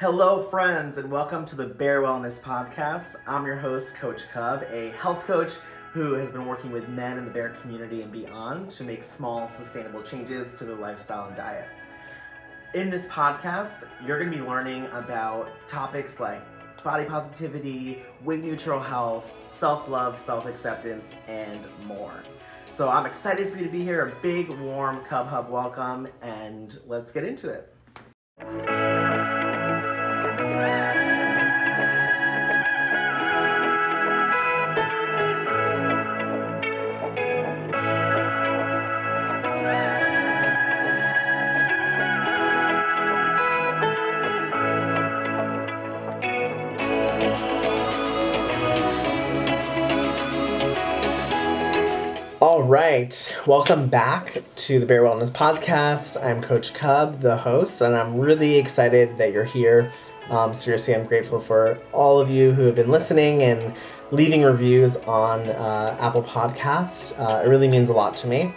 Hello, friends, and welcome to the Bear Wellness Podcast. I'm your host, Coach Cub, a health coach who has been working with men in the bear community and beyond to make small, sustainable changes to their lifestyle and diet. In this podcast, you're going to be learning about topics like body positivity, weight-neutral health, self-love, self-acceptance, and more. So I'm excited for you to be here. A big, warm Cub Hub welcome, and let's get into it. All right, welcome back to the Bear Wellness Podcast. I'm Coach Cub, the host, and I'm really excited that you're here. Seriously, I'm grateful for all of you who have been listening and leaving reviews on Apple Podcast. It really means a lot to me,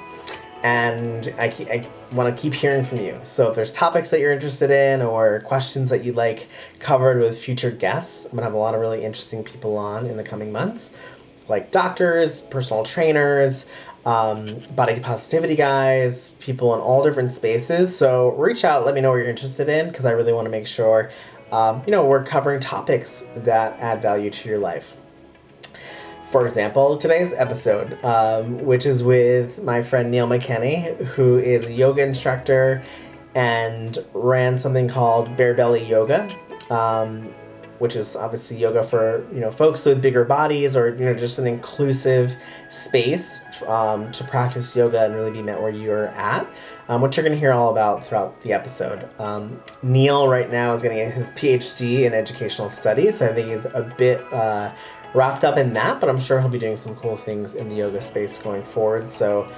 and I want to keep hearing from you. So if there's topics that you're interested in or questions that you'd like covered with future guests, I'm going to have a lot of really interesting people on in the coming months, like doctors, personal trainers, body positivity guys, people in all different spaces. So reach out, let me know what you're interested in, because I really want to make sure, we're covering topics that add value to your life. For example, today's episode, which is with my friend Neal McKinney, who is a yoga instructor and ran something called Bear Belly Yoga, which is obviously yoga for, folks with bigger bodies or, just an inclusive space to practice yoga and really be met where you're at, which you're going to hear all about throughout the episode. Neal right now is getting his PhD in educational studies, so I think he's a bit wrapped up in that, but I'm sure he'll be doing some cool things in the yoga space going forward. So,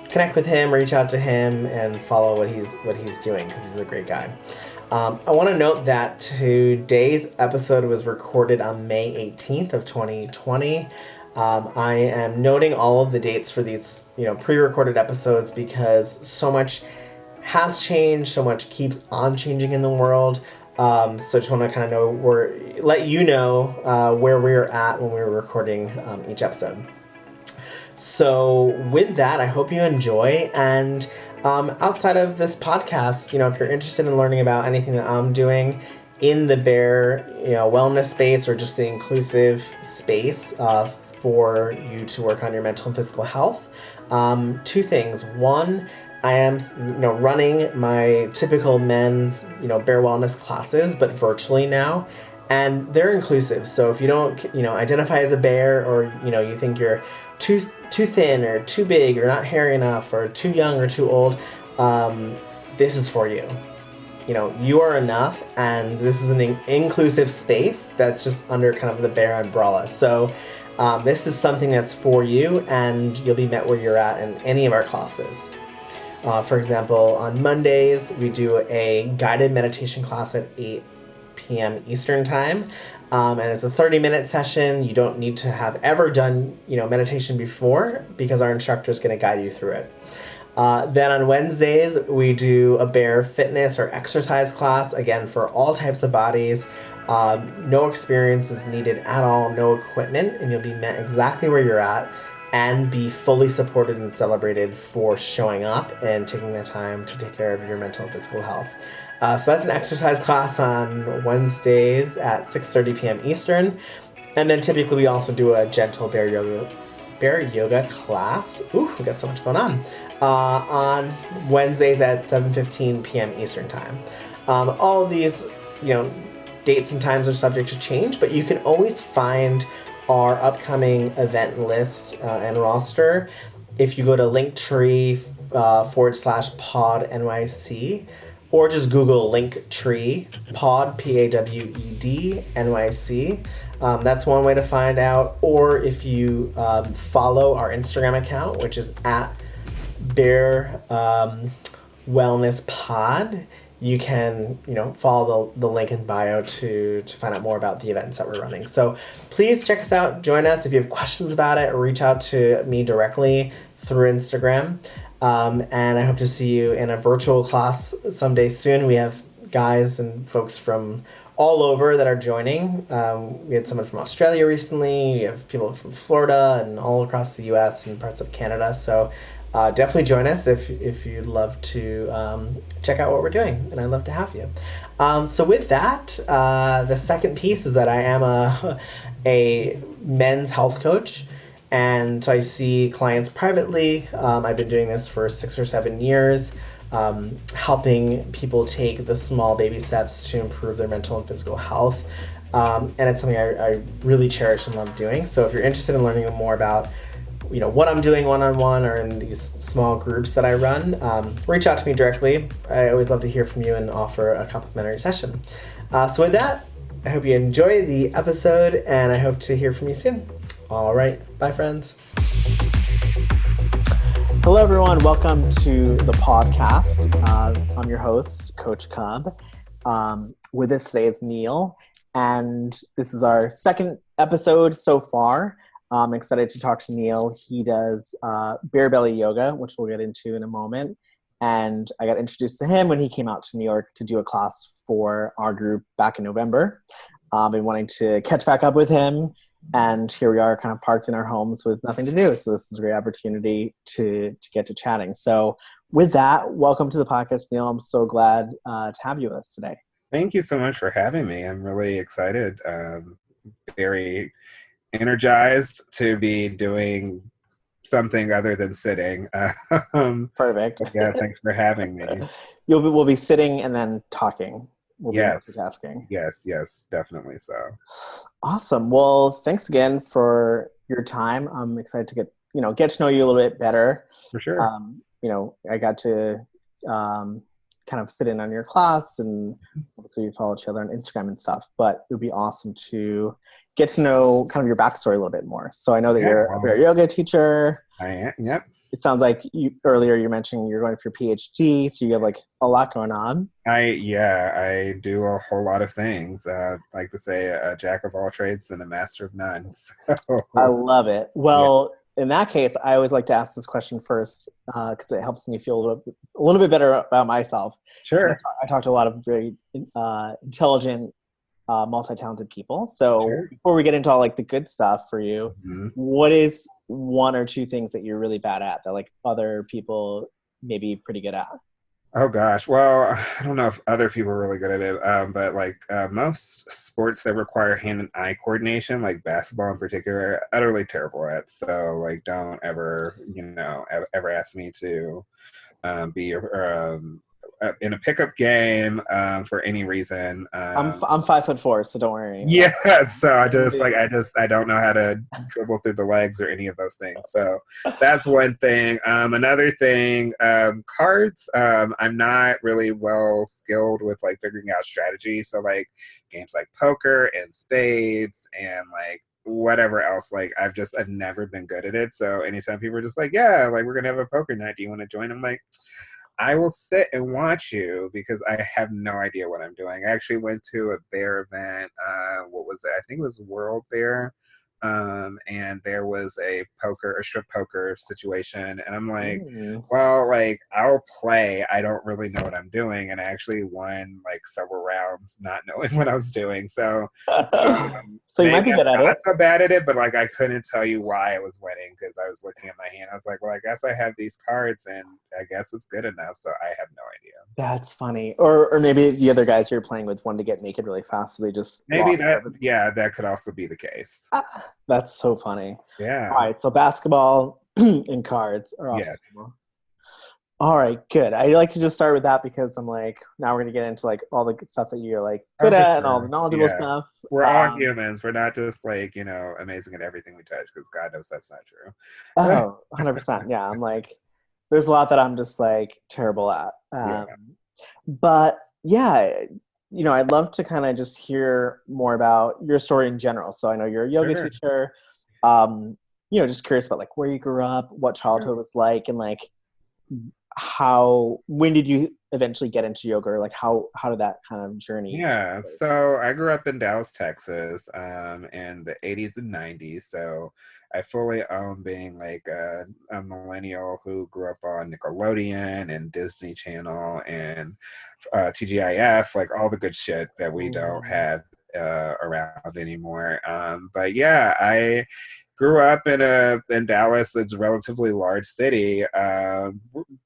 connect with him, reach out to him, and follow what he's doing, because he's a great guy. I want to note that today's episode was recorded on May 18th of 2020. I am noting all of the dates for these, pre-recorded episodes because so much has changed, so much keeps on changing in the world. So I just want to kind of let you know where we're at when we're recording each episode. So with that, I hope you enjoy, and outside of this podcast, if you're interested in learning about anything that I'm doing in the bear, wellness space, or just the inclusive space for you to work on your mental and physical health, two things. One, I am, running my typical men's, bear wellness classes, but virtually now, and they're inclusive. So if you don't, identify as a bear, or, you think you're too thin or too big or not hairy enough or too young or too old, this is for you. You are enough, and this is an inclusive space that's just under kind of the bear umbrella. So this is something that's for you, and you'll be met where you're at in any of our classes. For example, on Mondays, we do a guided meditation class at 8 p.m. Eastern time. And it's a 30-minute session. You don't need to have ever done, meditation before, because our instructor is going to guide you through it. Then on Wednesdays, we do a bear fitness or exercise class, again, for all types of bodies. No experience is needed at all, no equipment, and you'll be met exactly where you're at and be fully supported and celebrated for showing up and taking the time to take care of your mental and physical health. So that's an exercise class on Wednesdays at 6:30 p.m. Eastern. And then typically we also do a gentle bear yoga class. Ooh, we got so much going on Wednesdays at 7:15 p.m. Eastern time. All of these, dates and times are subject to change, but you can always find our upcoming event list and roster if you go to linktr.ee /pawednyc, or just Google Linktree, Pod, P-A-W-E-D, N-Y-C. That's one way to find out. Or if you follow our Instagram account, which is at Bear Wellness Pod, you can, follow the link in bio to find out more about the events that we're running. So please check us out, join us. If you have questions about it, reach out to me directly through Instagram. And I hope to see you in a virtual class someday soon. We have guys and folks from all over that are joining. We had someone from Australia recently. We have people from Florida and all across the U.S. and parts of Canada. So definitely join us if you'd love to check out what we're doing, and I'd love to have you. So with that, the second piece is that I am a men's health coach, and so I see clients privately. I've been doing this for 6 or 7 years, helping people take the small baby steps to improve their mental and physical health. And it's something I really cherish and love doing. So if you're interested in learning more about what I'm doing one-on-one or in these small groups that I run, reach out to me directly. I always love to hear from you and offer a complimentary session. So with that, I hope you enjoy the episode, and I hope to hear from you soon. All right. Bye, friends. Hello, everyone. Welcome to the podcast. I'm your host, Coach Cub. With us today is Neal, and this is our second episode so far. I'm excited to talk to Neal. He does bare belly yoga, which we'll get into in a moment. And I got introduced to him when he came out to New York to do a class for our group back in November. I've been wanting to catch back up with him. And here we are kind of parked in our homes with nothing to do. So this is a great opportunity to get to chatting. So with that, welcome to the podcast, Neal. I'm so glad to have you with us today. Thank you so much for having me. I'm really excited. Very energized to be doing something other than sitting. Perfect. Yeah, thanks for having me. We'll be sitting and then talking. We'll be multitasking. Yes, definitely so. Awesome. Well, thanks again for your time. I'm excited to get to know you a little bit better. For sure. I got to kind of sit in on your class, and so we follow each other on Instagram and stuff, but it would be awesome to get to know kind of your backstory a little bit more. So I know that you're a yoga teacher. I am, yep. It sounds like earlier you mentioned you're going for your PhD, so you have like a lot going on. I do a whole lot of things. Like to say a jack of all trades and a master of none. So. I love it. Well, in that case, I always like to ask this question first because it helps me feel a little bit better about myself. Sure. I talk to a lot of very intelligent, multi-talented people. So before we get into all like the good stuff for you, what is one or two things that you're really bad at that like other people may be pretty good at? Oh gosh, well, I don't know if other people are really good at it, but like most sports that require hand and eye coordination, like basketball in particular, utterly terrible at. So like, don't ever, ever ask me to be in a pickup game for any reason. I'm 5'4", so don't worry. Yeah, so I don't know how to dribble through the legs or any of those things. So that's one thing. Another thing, cards. I'm not really well skilled with like figuring out strategy. So like games like poker and spades and like whatever else, like I've never been good at it. So anytime people are just like, yeah, like we're gonna have a poker night, do you want to join? I'm like, I will sit and watch you because I have no idea what I'm doing. I actually went to a bear event. What was it? I think it was World Bear. And there was a strip poker situation. And I'm like, well, like I'll play. I don't really know what I'm doing. And I actually won like several rounds not knowing what I was doing. So, so you might be good at it. I'm not so bad at it, but like I couldn't tell you why I was winning because I was looking at my hand. I was like, well, I guess I have these cards and I guess it's good enough. So I have no idea. That's funny. Or maybe the other guys you're playing with wanted to get naked really fast, so they just that could also be the case. That's so funny. Yeah. All right, so basketball and cards are awesome. Yes. All right, good. I like to just start with that because I'm like, now we're going to get into like all the stuff that you're like good at and all the knowledgeable stuff. We're all humans. We're not just like, amazing at everything we touch because God knows that's not true. Oh, 100%. Yeah, I'm like, there's a lot that I'm just like terrible at. But yeah, I'd love to kind of just hear more about your story in general. So I know you're a yoga teacher. Just curious about like where you grew up, what childhood was like, and like when did you eventually get into yoga? Or like how did that kind of journey Yeah, take? so I grew up in Dallas, Texas, in the 80s and 90s. So I fully own being like a millennial who grew up on Nickelodeon and Disney Channel and TGIF, like all the good shit that we don't Mm, have around anymore. But yeah, I grew up in Dallas. It's a relatively large city.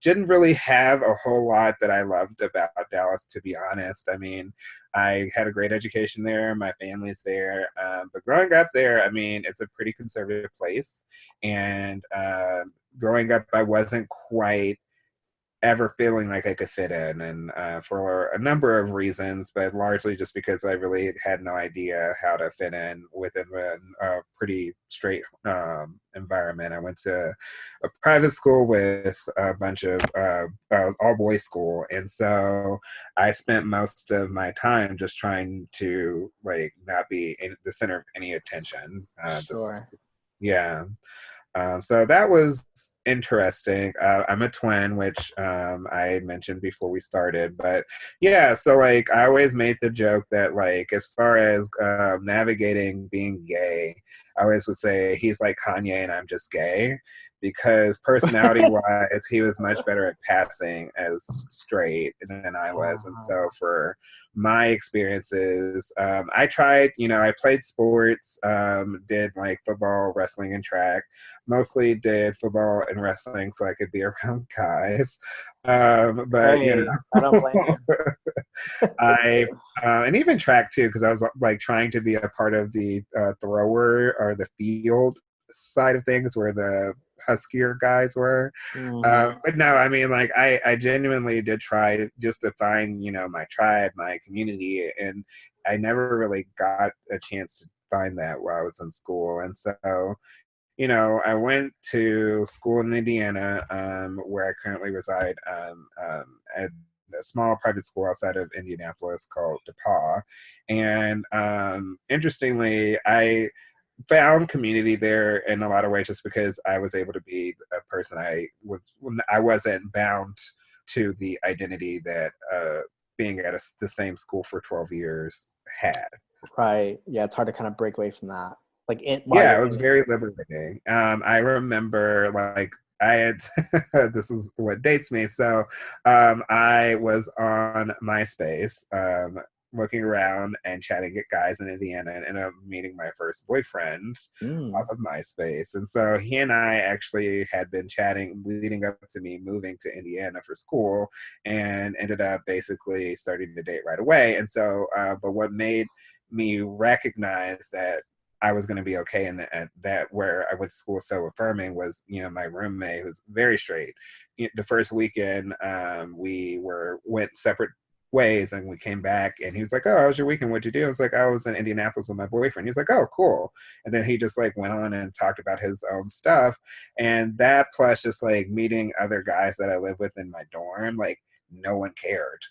Didn't really have a whole lot that I loved about Dallas, to be honest. I mean, I had a great education there. My family's there. But growing up there, I mean, it's a pretty conservative place. And growing up, I wasn't quite ever feeling like I could fit in, and for a number of reasons, but largely just because I really had no idea how to fit in within a pretty straight environment. I went to a private school with a bunch of all boys school, and so I spent most of my time just trying to like not be in the center of any attention. Just sure. yeah. So that was interesting. I'm a twin, which I mentioned before we started. But yeah, so like I always made the joke that like as far as navigating being gay, I always would say he's like Kanye and I'm just gay because personality wise, he was much better at passing as straight than I was. And so Uh, for my experiences, I tried, I played sports, did like football, wrestling, and track. Mostly did football and wrestling so I could be around guys. But hey, I don't blame you. I and even track too because I was like trying to be a part of the thrower or the field side of things where the huskier guys were. Hmm. But no, I mean, like I genuinely did try just to find, my tribe, my community, and I never really got a chance to find that while I was in school. And so, I went to school in Indiana, where I currently reside, at a small private school outside of Indianapolis called DePaul. And interestingly, I found community there in a lot of ways just because I was able to be a person I wasn't bound to the identity that being at the same school for 12 years had. Right. Yeah, it's hard to kind of break away from that. Like while Yeah, you're it was in it. very liberating. I remember like I had this is what dates me. So I was on MySpace, looking around and chatting at guys in Indiana and ended up meeting my first boyfriend off Mm, of MySpace. And so he and I actually had been chatting leading up to me moving to Indiana for school and ended up basically starting to date right away. And so, but what made me recognize that I was going to be okay and that where I went to school so affirming was, my roommate who's very straight. The first weekend, went separate ways and we came back and he was like, "Oh, how was your weekend? What'd you do?" I was like, "I was in Indianapolis with my boyfriend." He's like, "Oh, cool." And then he just like went on and talked about his own stuff. And that plus just like meeting other guys that I live with in my dorm, like no one cared.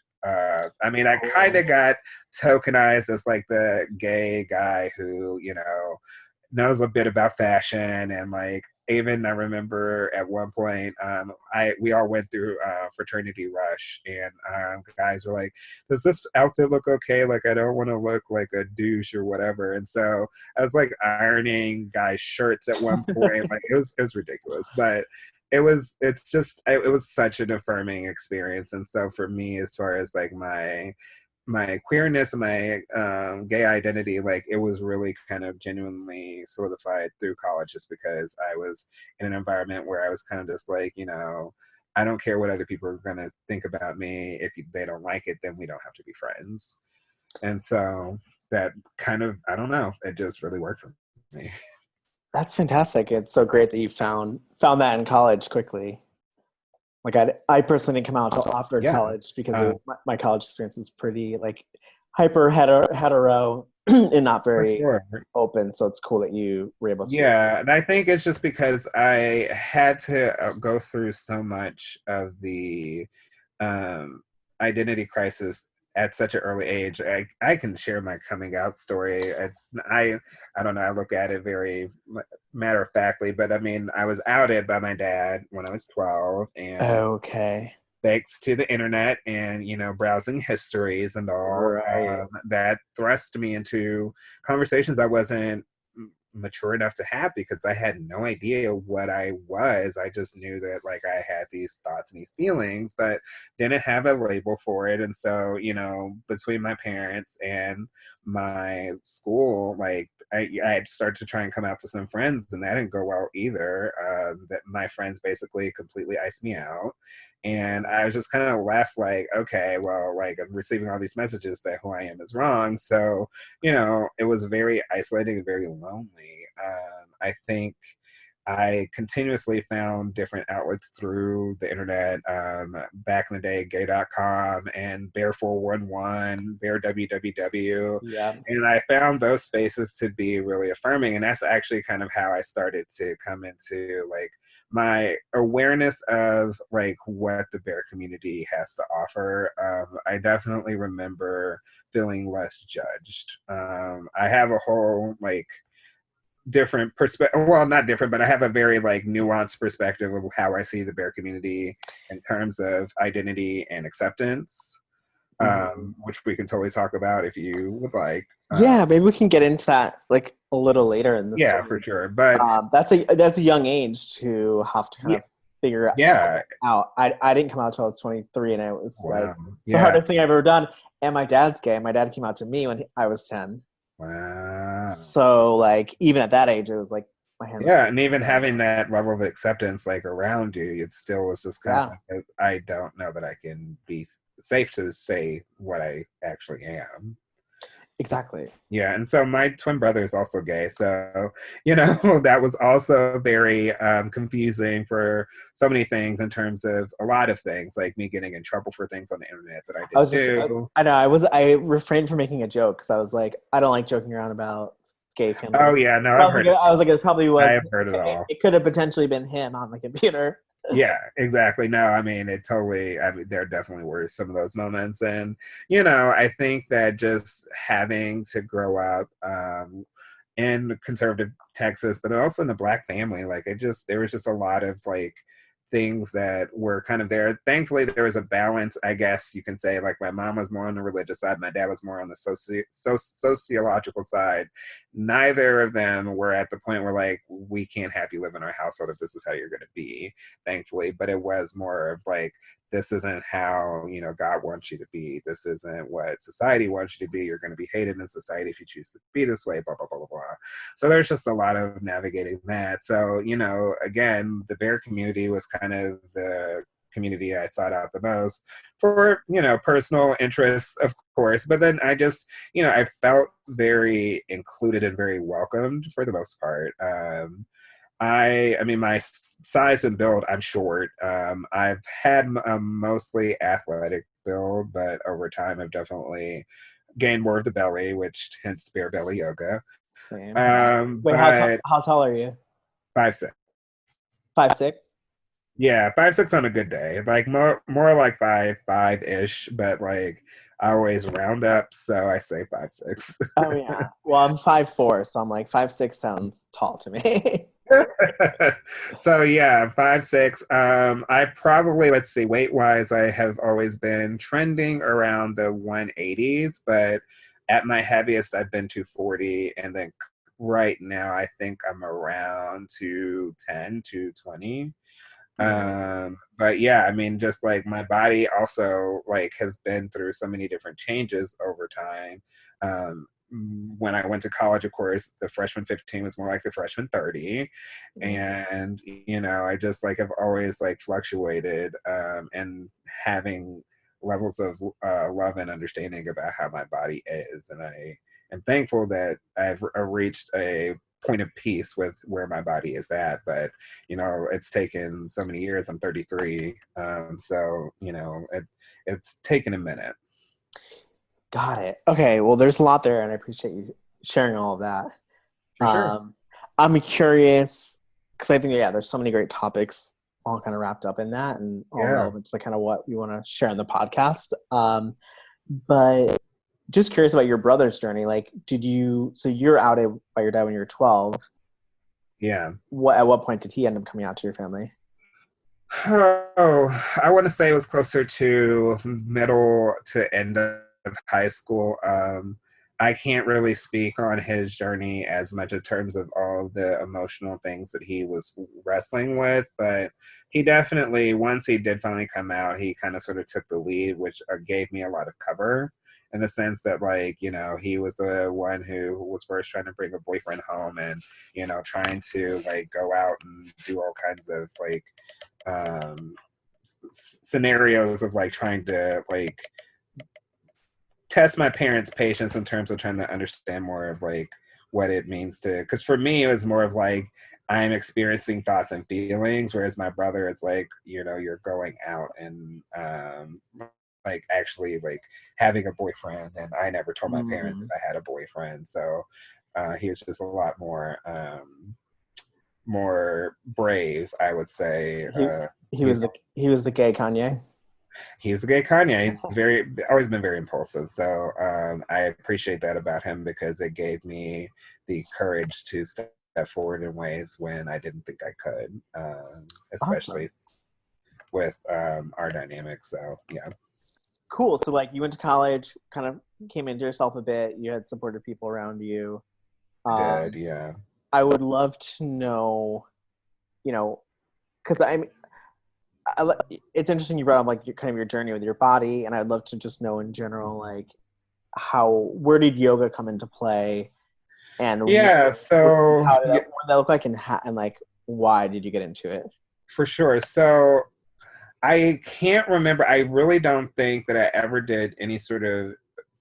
I mean, I kind cool. of got tokenized as like the gay guy who, knows a bit about fashion and like even I remember at one point we all went through fraternity rush and guys were like, "Does this outfit look okay? Like I don't want to look like a douche or whatever." And so I was like ironing guys' shirts at one point. Like it was ridiculous, but it was such an affirming experience. And so for me, as far as like my queerness and my gay identity, like it was really kind of genuinely solidified through college just because I was in an environment where I was kind of just like, I don't care what other people are going to think about me. If they don't like it, then we don't have to be friends. And so that kind of, I don't know, it just really worked for me. That's fantastic. It's so great that you found that in college quickly. Like I personally didn't come out until after Yeah. college because Uh, my college experience is pretty like hyper hetero and not for very sure. open. So it's cool that you were able to. Yeah, and I think it's just because I had to go through so much of the um, identity crisis at such an early age, I can share my coming out story. I don't know. I look at it very matter of factly, but I mean, I was outed by my dad when I was 12, and Okay. thanks to the internet and browsing histories and all, Right. that thrust me into conversations I wasn't mature enough to have, because I had no idea what I was. I just knew that like I had these thoughts and these feelings, but didn't have a label for it. And so, between my parents and my school, like I had started to try and come out to some friends, and that didn't go well either. That my friends basically completely iced me out. And I was just kind of left like, okay, well, like I'm receiving all these messages that who I am is wrong. So, it was very isolating and very lonely. I think I continuously found different outlets through the internet. Back in the day, gay.com and Bear411, Bear WWW. Yeah. And I found those spaces to be really affirming. And that's actually kind of how I started to come into like my awareness of like what the bear community has to offer. I definitely remember feeling less judged. I have a whole like different perspective, well, not different, but I have a very like nuanced perspective of how I see the bear community in terms of identity and acceptance, which we can totally talk about if you would like. Yeah, maybe we can get into that like a little later in the Yeah, story. for sure. But That's a young age to have to kind yeah, of figure yeah. out. I didn't come out until I was 23, and it was like Wow. the Yeah. hardest thing I've ever done. And my dad's gay. My dad came out to me when I was 10. Wow. So like even at that age, it was like my hand was. Yeah, and even having that level of acceptance like around you, it still was just kind of like, I don't know that I can be safe to say what I actually am. Exactly. Yeah, and so my twin brother is also gay, so that was also very confusing for so many things in terms of a lot of things, like me getting in trouble for things on the internet that I didn't do. I know I refrained from making a joke because I was like, I don't like joking around about gay family. Oh yeah, no, But I've heard it. I was like, it probably was. I've heard it all. It could have potentially been him on the computer. Yeah, exactly. No, I mean, there definitely were some of those moments. And, I think that just having to grow up in conservative Texas, but also in a Black family, like there was just a lot of like things that were kind of there. Thankfully, there was a balance, I guess you can say. Like my mom was more on the religious side, my dad was more on the sociological side. Neither of them were at the point where like, we can't have you live in our household if this is how you're going to be, thankfully. But it was more of like, this isn't how God wants you to be. This isn't what society wants you to be. You're going to be hated in society if you choose to be this way, blah blah blah blah blah. So there's just a lot of navigating that. So again, the bear community was kind of the community I sought out the most for personal interests, of course, but then I just I felt very included and very welcomed for the most part. I mean, my size and build, I'm short. I've had a mostly athletic build, but over time I've definitely gained more of the belly, which hence bear belly yoga. Same. Wait, But how tall are you? 5'6". 5'6"? Yeah, 5'6" on a good day. Like more like 5'5" ish, but like I always round up, so I say 5'6". Oh yeah. Well, I'm 5'4", so I'm like 5'6" sounds tall to me. So yeah, 5'6". I probably, let's see, weight wise, I have always been trending around the 180s, but at my heaviest, I've been 240, and then right now, I think I'm around 210, 220. But yeah, I mean, just like my body also like has been through so many different changes over time. Um, when I went to college, of course, the freshman 15 was more like the freshman 30. And, I just like have always like fluctuated and having levels of love and understanding about how my body is. And I am thankful that I've reached a point of peace with where my body is at. But, it's taken so many years. I'm 33. So, it's taken a minute. Got it. Okay, well, there's a lot there, and I appreciate you sharing all of that. For sure. I'm curious, because I think, there's so many great topics all kind of wrapped up in that and all relevant to kind of what we want to share on the podcast. But just curious about your brother's journey. Like, so you're outed by your dad when you were 12. Yeah. At what point did he end up coming out to your family? Oh, I want to say it was closer to middle to end of high school. I can't really speak on his journey as much in terms of all the emotional things that he was wrestling with, but he definitely, once he did finally come out, he kind of sort of took the lead, which gave me a lot of cover in the sense that, like, you know, he was the one who was first trying to bring a boyfriend home and, you know, trying to like go out and do all kinds of like um, scenarios of like trying to like test my parents' patience in terms of trying to understand more of like what it means to. Because for me, it was more of like I'm experiencing thoughts and feelings, whereas my brother is like, you know, you're going out and like actually like having a boyfriend, and I never told my parents Mm. that I had a boyfriend, so he was just a lot more brave, I would say. He he He's was the gay Kanye. he's a gay Kanye. He's always been very impulsive. So I appreciate that about him because it gave me the courage to step forward in ways when I didn't think I could, Awesome. especially with our dynamics. So yeah, Cool. So like you went to college, kind of came into yourself a bit. You had supportive people around you. I did. Um, Yeah, I would love to know, you know, because it's interesting you brought up like your kind of your journey with your body, and I'd love to just know in general, like where did yoga come into play, and yeah. So how did that, what did that look like, and like why did you get into it? for sure. So I can't remember. I really don't think that I ever did any sort of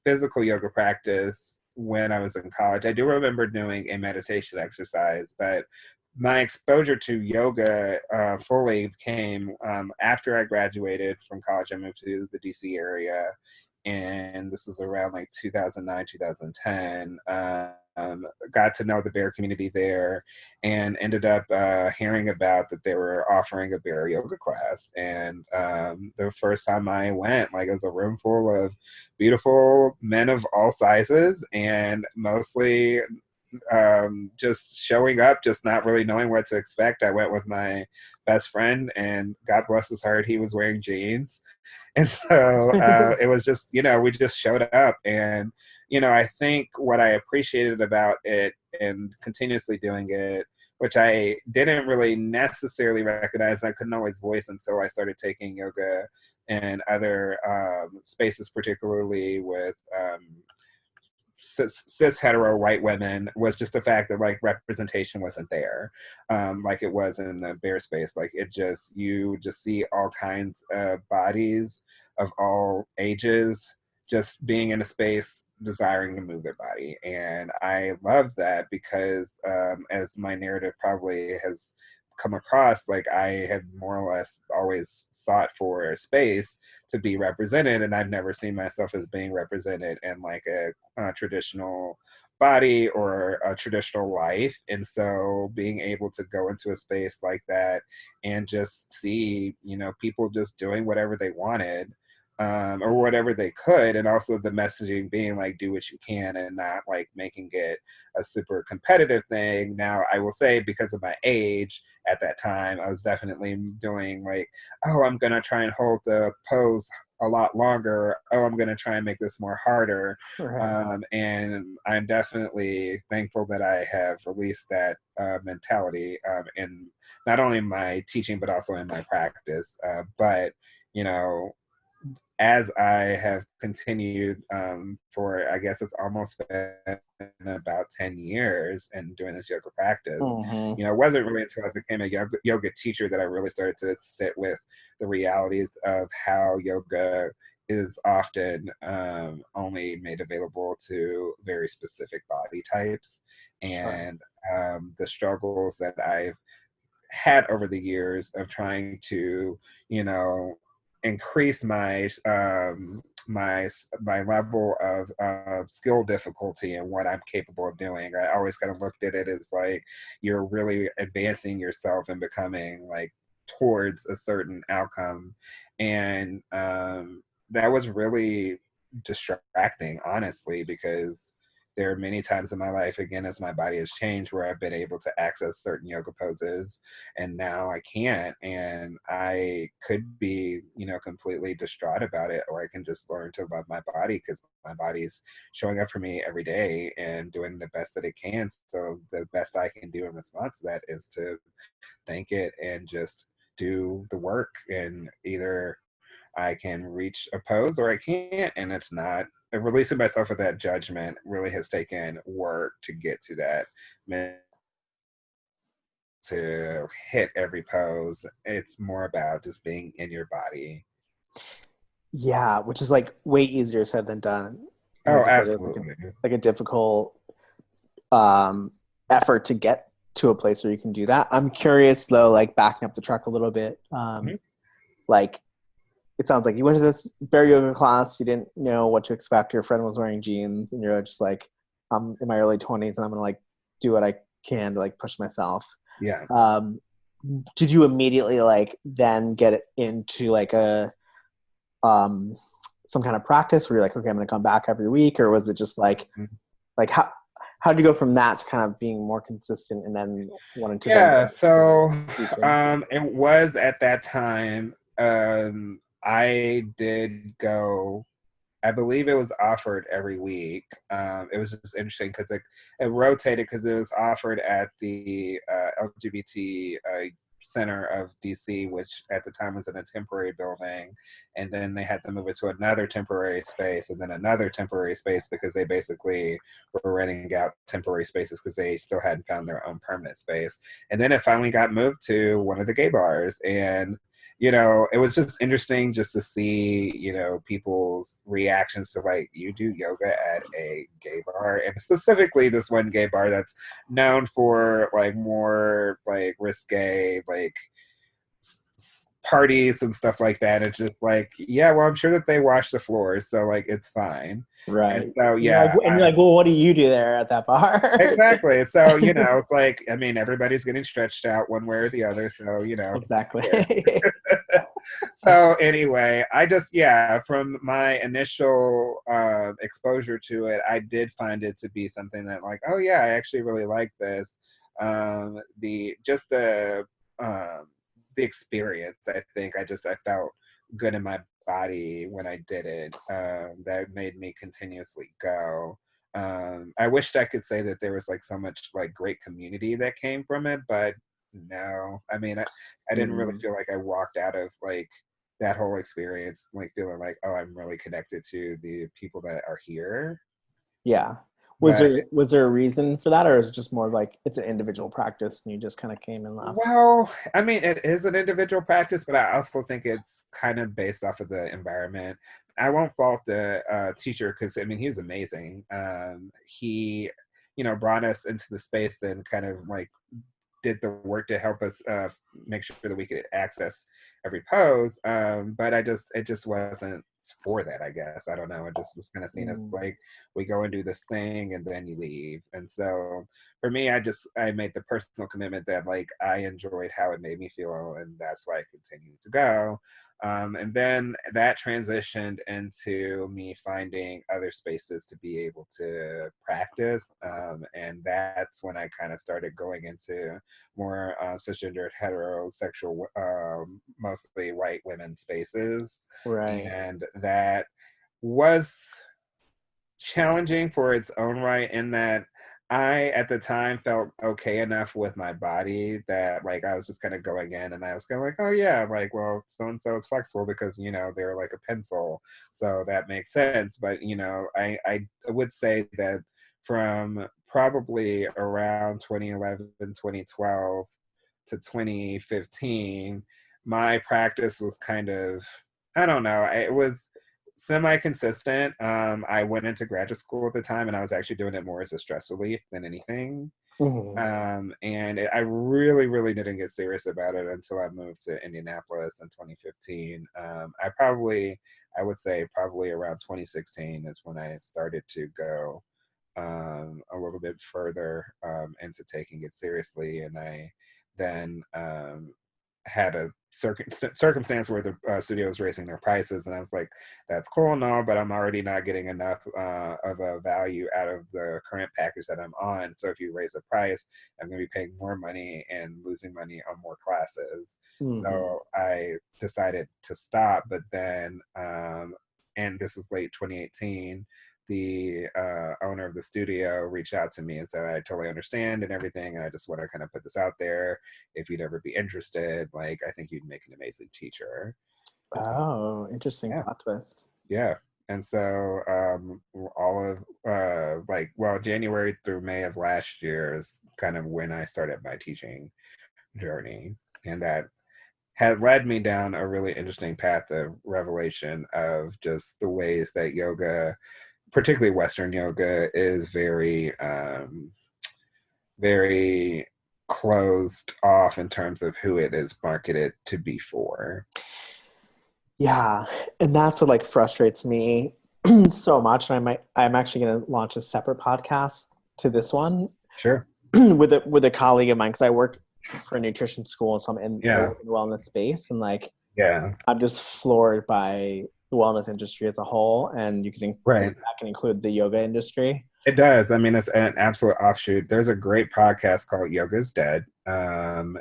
physical yoga practice when I was in college. I do remember doing a meditation exercise, but my exposure to yoga fully came after I graduated from college. I moved to the DC area, and this was around like 2009, 2010. Got to know the bear community there and ended up hearing about that they were offering a bear yoga class. And the first time I went, like, it was a room full of beautiful men of all sizes and mostly just showing up, just not really knowing what to expect. I went with my best friend, and God bless his heart, he was wearing jeans. And so it was just, you know, we just showed up. And, you know, I think what I appreciated about it and continuously doing it, which I didn't really necessarily recognize, I couldn't always voice until I started taking yoga and other spaces, particularly with cis hetero white women, was just the fact that like representation wasn't there, like it was in the bear space. Like it just, you just see all kinds of bodies of all ages just being in a space desiring to move their body. And I love that because as my narrative probably has come across, like I have more or less always sought for a space to be represented, and I've never seen myself as being represented in like a traditional body or a traditional life. And so being able to go into a space like that and just see, you know, people just doing whatever they wanted, or whatever they could, and also the messaging being like do what you can and not like making it a super competitive thing. Now I will say, because of my age at that time, I was definitely doing like, oh, I'm gonna try and hold the pose a lot longer. Oh, I'm gonna try and make this more harder. Right. And I'm definitely thankful that I have released that mentality in not only my teaching but also in my practice. But you know, as I have continued for, I guess it's almost been about 10 years and doing this yoga practice, Mm-hmm. you know, it wasn't really until I became a yoga teacher that I really started to sit with the realities of how yoga is often only made available to very specific body types, Sure. and the struggles that I've had over the years of trying to, you know, increase my level of skill difficulty and what I'm capable of doing. I always kind of looked at it as like you're really advancing yourself and becoming like towards a certain outcome, and that was really distracting, honestly, because there are many times in my life, again, as my body has changed, where I've been able to access certain yoga poses, and now I can't. And I could be, completely distraught about it, or I can just learn to love my body because my body's showing up for me every day and doing the best that it can. So the best I can do in response to that is to thank it and just do the work. And either I can reach a pose or I can't, and it's not. Releasing myself of that judgment really has taken work to get to that, to hit every pose. It's more about just being in your body. Yeah, which is like way easier said than done. And Oh, like you said, it's absolutely. like a difficult effort to get to a place where you can do that. I'm curious though, like backing up the truck a little bit. Mhm. Like it sounds like you went to this bear yoga class, you didn't know what to expect. Your friend was wearing jeans, and you're just like, I'm in my early 20s, and I'm gonna like do what I can to like push myself. Yeah. Um, did you immediately like then get into like a um some kind of practice where you're like, okay, I'm gonna come back every week, or was it just like how did you go from that to kind of being more consistent and then wanting to then Yeah, so teaching? it was at that time. I did go. I believe it was offered every week. It was just interesting because it rotated, because it was offered at the LGBT center of DC, which at the time was in a temporary building, and then they had to move it to another temporary space, and then another temporary space, because they basically were renting out temporary spaces because they still hadn't found their own permanent space. And then it finally got moved to one of the gay bars, and it was just interesting just to see, people's reactions to, like, you do yoga at a gay bar, and specifically this one gay bar that's known for like more like risque, like parties and stuff like that. It's just like, yeah, well, I'm sure that they wash the floors, so like it's fine. And Right. so, And yeah, you're like, well, what do you do there at that bar? exactly. So, it's like, I mean, everybody's getting stretched out one way or the other. So, Exactly. so anyway, I just, yeah, from my initial exposure to it, I did find it to be something that, like, oh yeah, I actually really like this. Just the experience, I think I felt good in my body when I did it. That made me continuously go. I wished I could say that there was like so much like great community that came from it, but no. I mean, I didn't really Mhm. feel like I walked out of like that whole experience like feeling like, oh, I'm really connected to the people that are here. Yeah. But Was there a reason for that, or is it just more like it's an individual practice and you just kind of came and left? well, I mean, it is an individual practice, but I also think it's kind of based off of the environment. I won't fault the teacher, because I mean, he's amazing. He, brought us into the space and kind of like did the work to help us make sure that we could access every pose. But it just wasn't for that, I guess. I don't know. It just was kind of seen as Mm. like, we go and do this thing and then you leave. And so for me, I made the personal commitment that like I enjoyed how it made me feel, and that's why I continued to go. And then that transitioned into me finding other spaces to be able to practice. And that's when I kind of started going into more cisgendered, heterosexual, mostly white women spaces. Right. And that was challenging for its own right, in that I at the time felt okay enough with my body that like I was just kind of going in, and I was kind of like, oh yeah, like, well, so and so is flexible because they're like a pencil, so that makes sense. But I would say that from probably around 2011, 2012 to 2015, my practice was kind of, I don't know, it was semi-consistent. I went into graduate school at the time, and I was actually doing it more as a stress relief than anything. Mhm. I really, really didn't get serious about it until I moved to Indianapolis in 2015. I would say probably around 2016 is when I started to go a little bit further into taking it seriously. And I then had a circumstance where the studio was raising their prices, and I was like, that's cool and all, but I'm already not getting enough of a value out of the current package that I'm on. So if you raise the price, I'm going to be paying more money and losing money on more classes. Mm-hmm. So I decided to stop, but then, and this was late 2018, the owner of the studio reached out to me and said, I totally understand and everything, and I just want to kind of put this out there. If you'd ever be interested, like, I think you'd make an amazing teacher. Oh, interesting Yeah, plot twist. yeah. And so all of January through May of last year is kind of when I started my teaching journey, and that had led me down a really interesting path of revelation of just the ways that yoga, particularly Western yoga, is very closed off in terms of who it is marketed to be for. Yeah, and that's what like frustrates me so much. And I'm actually going to launch a separate podcast to this one Sure. with a colleague of mine, because I work for a nutrition school, so I Yeah. work in the wellness space, and like Yeah. I'm just floored by the wellness industry as a whole, and Right. that can include the yoga industry. It does. I mean, it's an absolute offshoot. There's a great podcast called Yoga's Dead, and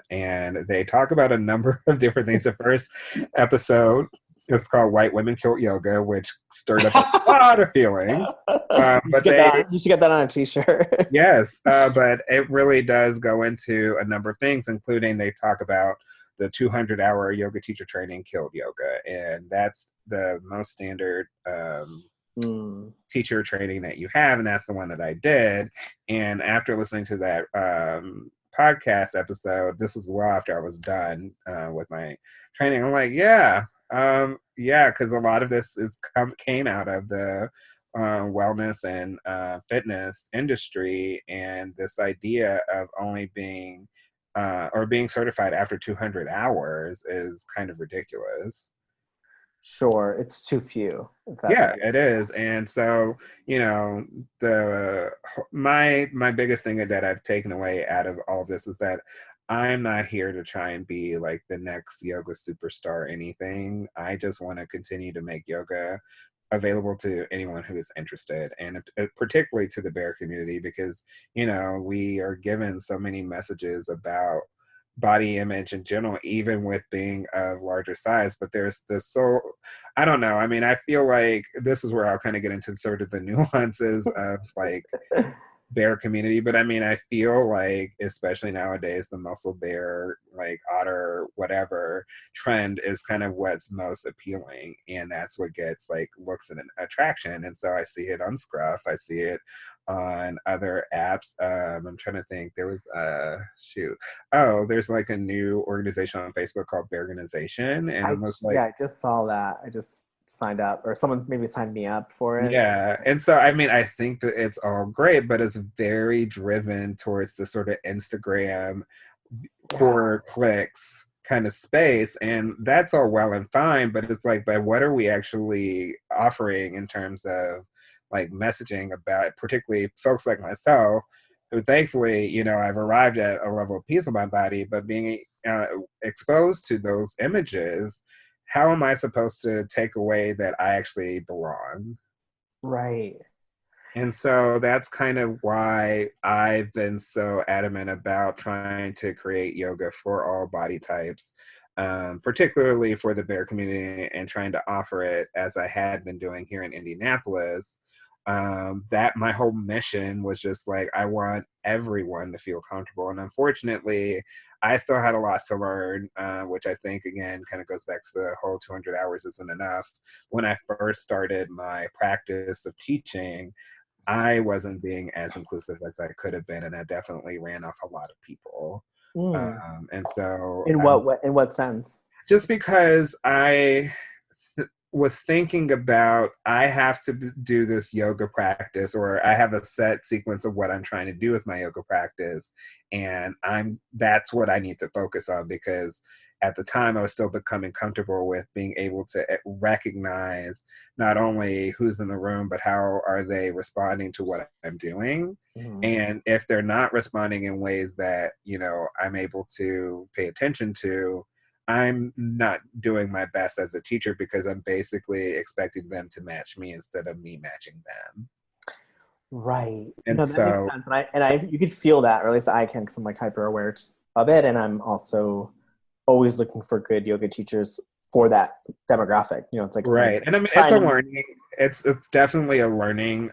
they talk about a number of different things. The first episode is called White Women Killed Yoga, which stirred up a lot of feelings. But You should get that on a t-shirt. yes, but it really does go into a number of things, including they talk about the 200-hour yoga teacher training killed yoga, and that's the most standard teacher training that you have, and that's the one that I did. And after listening to that podcast episode, this is well after I was done with my training. I'm like, yeah, because a lot of this came out of the wellness and fitness industry, and this idea of only being or being certified after 200 hours is kind of ridiculous. Sure, it's too few. It's that Yeah, big. it is. And so, you know, the my biggest thing that I've taken away out of all of this is that I'm not here to try and be like the next yoga superstar or anything. I just want to continue to make yoga available to anyone who is interested, and particularly to the bear community, because, you know, we are given so many messages about body image in general, even with being of larger size. But there's this, so I don't know. I mean, I feel like this is where I'll kind of get into sort of the nuances of like bear community. But I mean, I feel like, especially nowadays, the muscle bear, like otter, whatever trend is kind of what's most appealing. And that's what gets like looks and attraction. And so I see it on Scruff. I see it on other apps. I'm trying to think. There was there's like a new organization on Facebook called Bear Organization, and I'm just like, I just saw that. I just signed up, or someone maybe signed me up for it. yeah. And so, I mean, I think that it's all great, but it's very driven towards the sort of Instagram Yeah. for clicks kind of space. And that's all well and fine, but it's like, but what are we actually offering in terms of like messaging about, particularly folks like myself, who thankfully, you know, I've arrived at a level of peace in my body, but being exposed to those images, how am I supposed to take away that I actually belong? Right. And so that's kind of why I've been so adamant about trying to create yoga for all body types, particularly for the bear community, and trying to offer it as I had been doing here in Indianapolis. That my whole mission was just like, I want everyone to feel comfortable. And unfortunately, I still had a lot to learn, which I think, again, kind of goes back to the whole 200 hours isn't enough. When I first started my practice of teaching, I wasn't being as inclusive as I could have been, and I definitely ran off a lot of people. Mm. And so, In what way? In what sense? just because I was thinking about, I have to do this yoga practice, or I have a set sequence of what I'm trying to do with my yoga practice, and that's what I need to focus on, because at the time I was still becoming comfortable with being able to recognize not only who's in the room, but how are they responding to what I'm doing. Mhm. And if they're not responding in ways that, you know, I'm able to pay attention to, I'm not doing my best as a teacher because I'm basically expecting them to match me instead of me matching them. Right. And No, that makes so, sense. And you could feel that, or at least I can, because I'm like hyper aware of it, and I'm also always looking for good yoga teachers for that demographic. You know, it's like when I'm right. And I mean, it's trying a to. learning, it's definitely a learning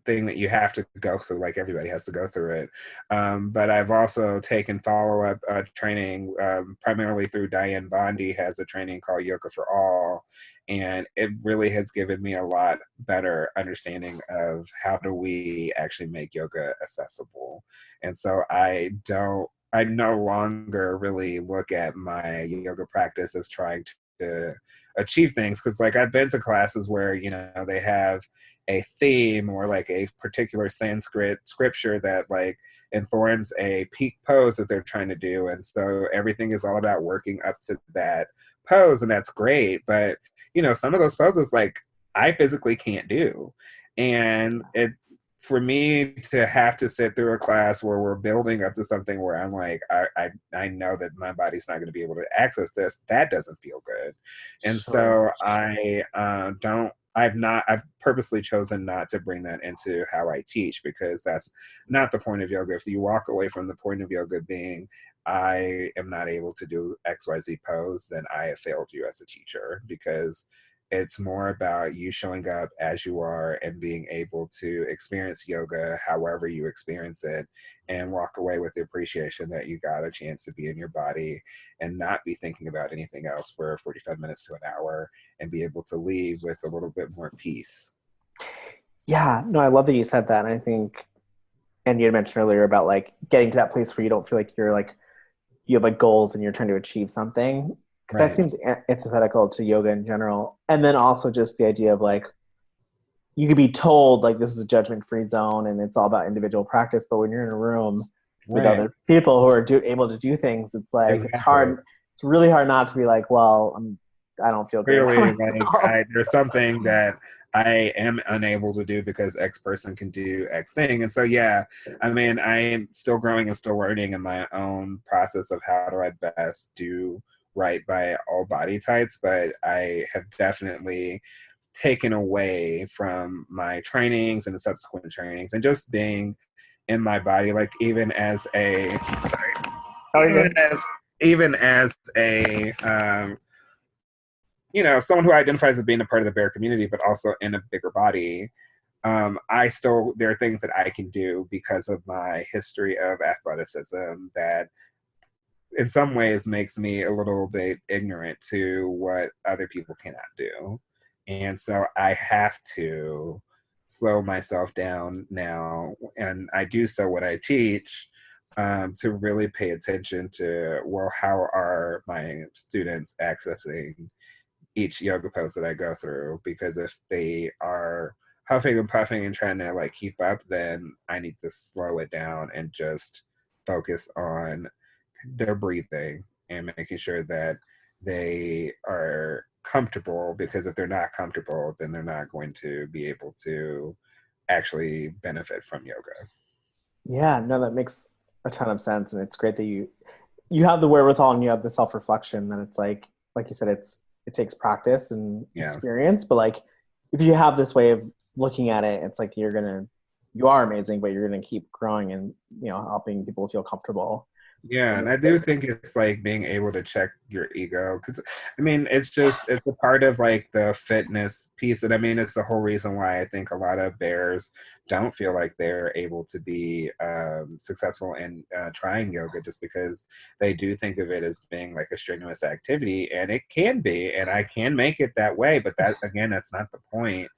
thing that you have to go through. Like everybody has to go through it. But I've also taken follow-up training primarily through Diane Bondi has a training called Yoga for All. And it really has given me a lot better understanding of how do we actually make yoga accessible. And so I no longer really look at my yoga practice as trying to achieve things, because like I've been to classes where they have a theme or like a particular Sanskrit scripture that like informs a peak pose that they're trying to do, and so everything is all about working up to that pose, and that's great. But some of those poses like I physically can't do, and it for me to have to sit through a class where we're building up to something where I'm like, I know that my body's not going to be able to access this, that doesn't feel good. And Sure. so I've purposely chosen not to bring that into how I teach, because that's not the point of yoga. If you walk away from the point of yoga being, I am not able to do XYZ pose, then I have failed you as a teacher, because it's more about you showing up as you are and being able to experience yoga however you experience it, and walk away with the appreciation that you got a chance to be in your body and not be thinking about anything else for 45 minutes to an hour, and be able to leave with a little bit more peace. Yeah. No, I love that you said that. And I think, and you had mentioned earlier about like getting to that place where you don't feel like you're like you have like goals and you're trying to achieve something, because that Right. seems antithetical to yoga in general. And then also just the idea of like you could be told like this is a judgment free zone and it's all about individual practice, but when you're in a room with Right. other people who are able to do things, it's like it's Exactly. hard. It's really hard not to be like, well, I don't feel great about Clearly, like myself. there's something that I am unable to do because X person can do X thing. And so, yeah, I mean, I am still growing and still learning in my own process of how do I best do right by all body types. But I have definitely taken away from my trainings and the subsequent trainings and just being in my body, like sorry, Oh, you're even good. as even as a someone who identifies as being a part of the bear community, but also in a bigger body, there are things that I can do because of my history of athleticism that in some ways makes me a little bit ignorant to what other people cannot do. And so I have to slow myself down now. And I do so when I teach, to really pay attention to, well, how are my students accessing each yoga pose that I go through, because if they are huffing and puffing and trying to like keep up, then I need to slow it down and just focus on their breathing and making sure that they are comfortable, because if they're not comfortable, then they're not going to be able to actually benefit from yoga. Yeah, no, that makes a ton of sense, and it's great that you have the wherewithal and you have the self reflection. That it's like you said, it takes practice and Yeah. experience, but like if you have this way of looking at it, it's like you are amazing, but you're gonna keep growing and helping people feel comfortable Yeah, in and the I do space. think it's like being able to check your ego, because I mean it's a part of like the fitness piece, and I mean it's the whole reason why I think a lot of bears don't feel like they're able to be successful in trying yoga, just because they do think of it as being like a strenuous activity, and it can be, and I can make it that way, but that again, that's not the point.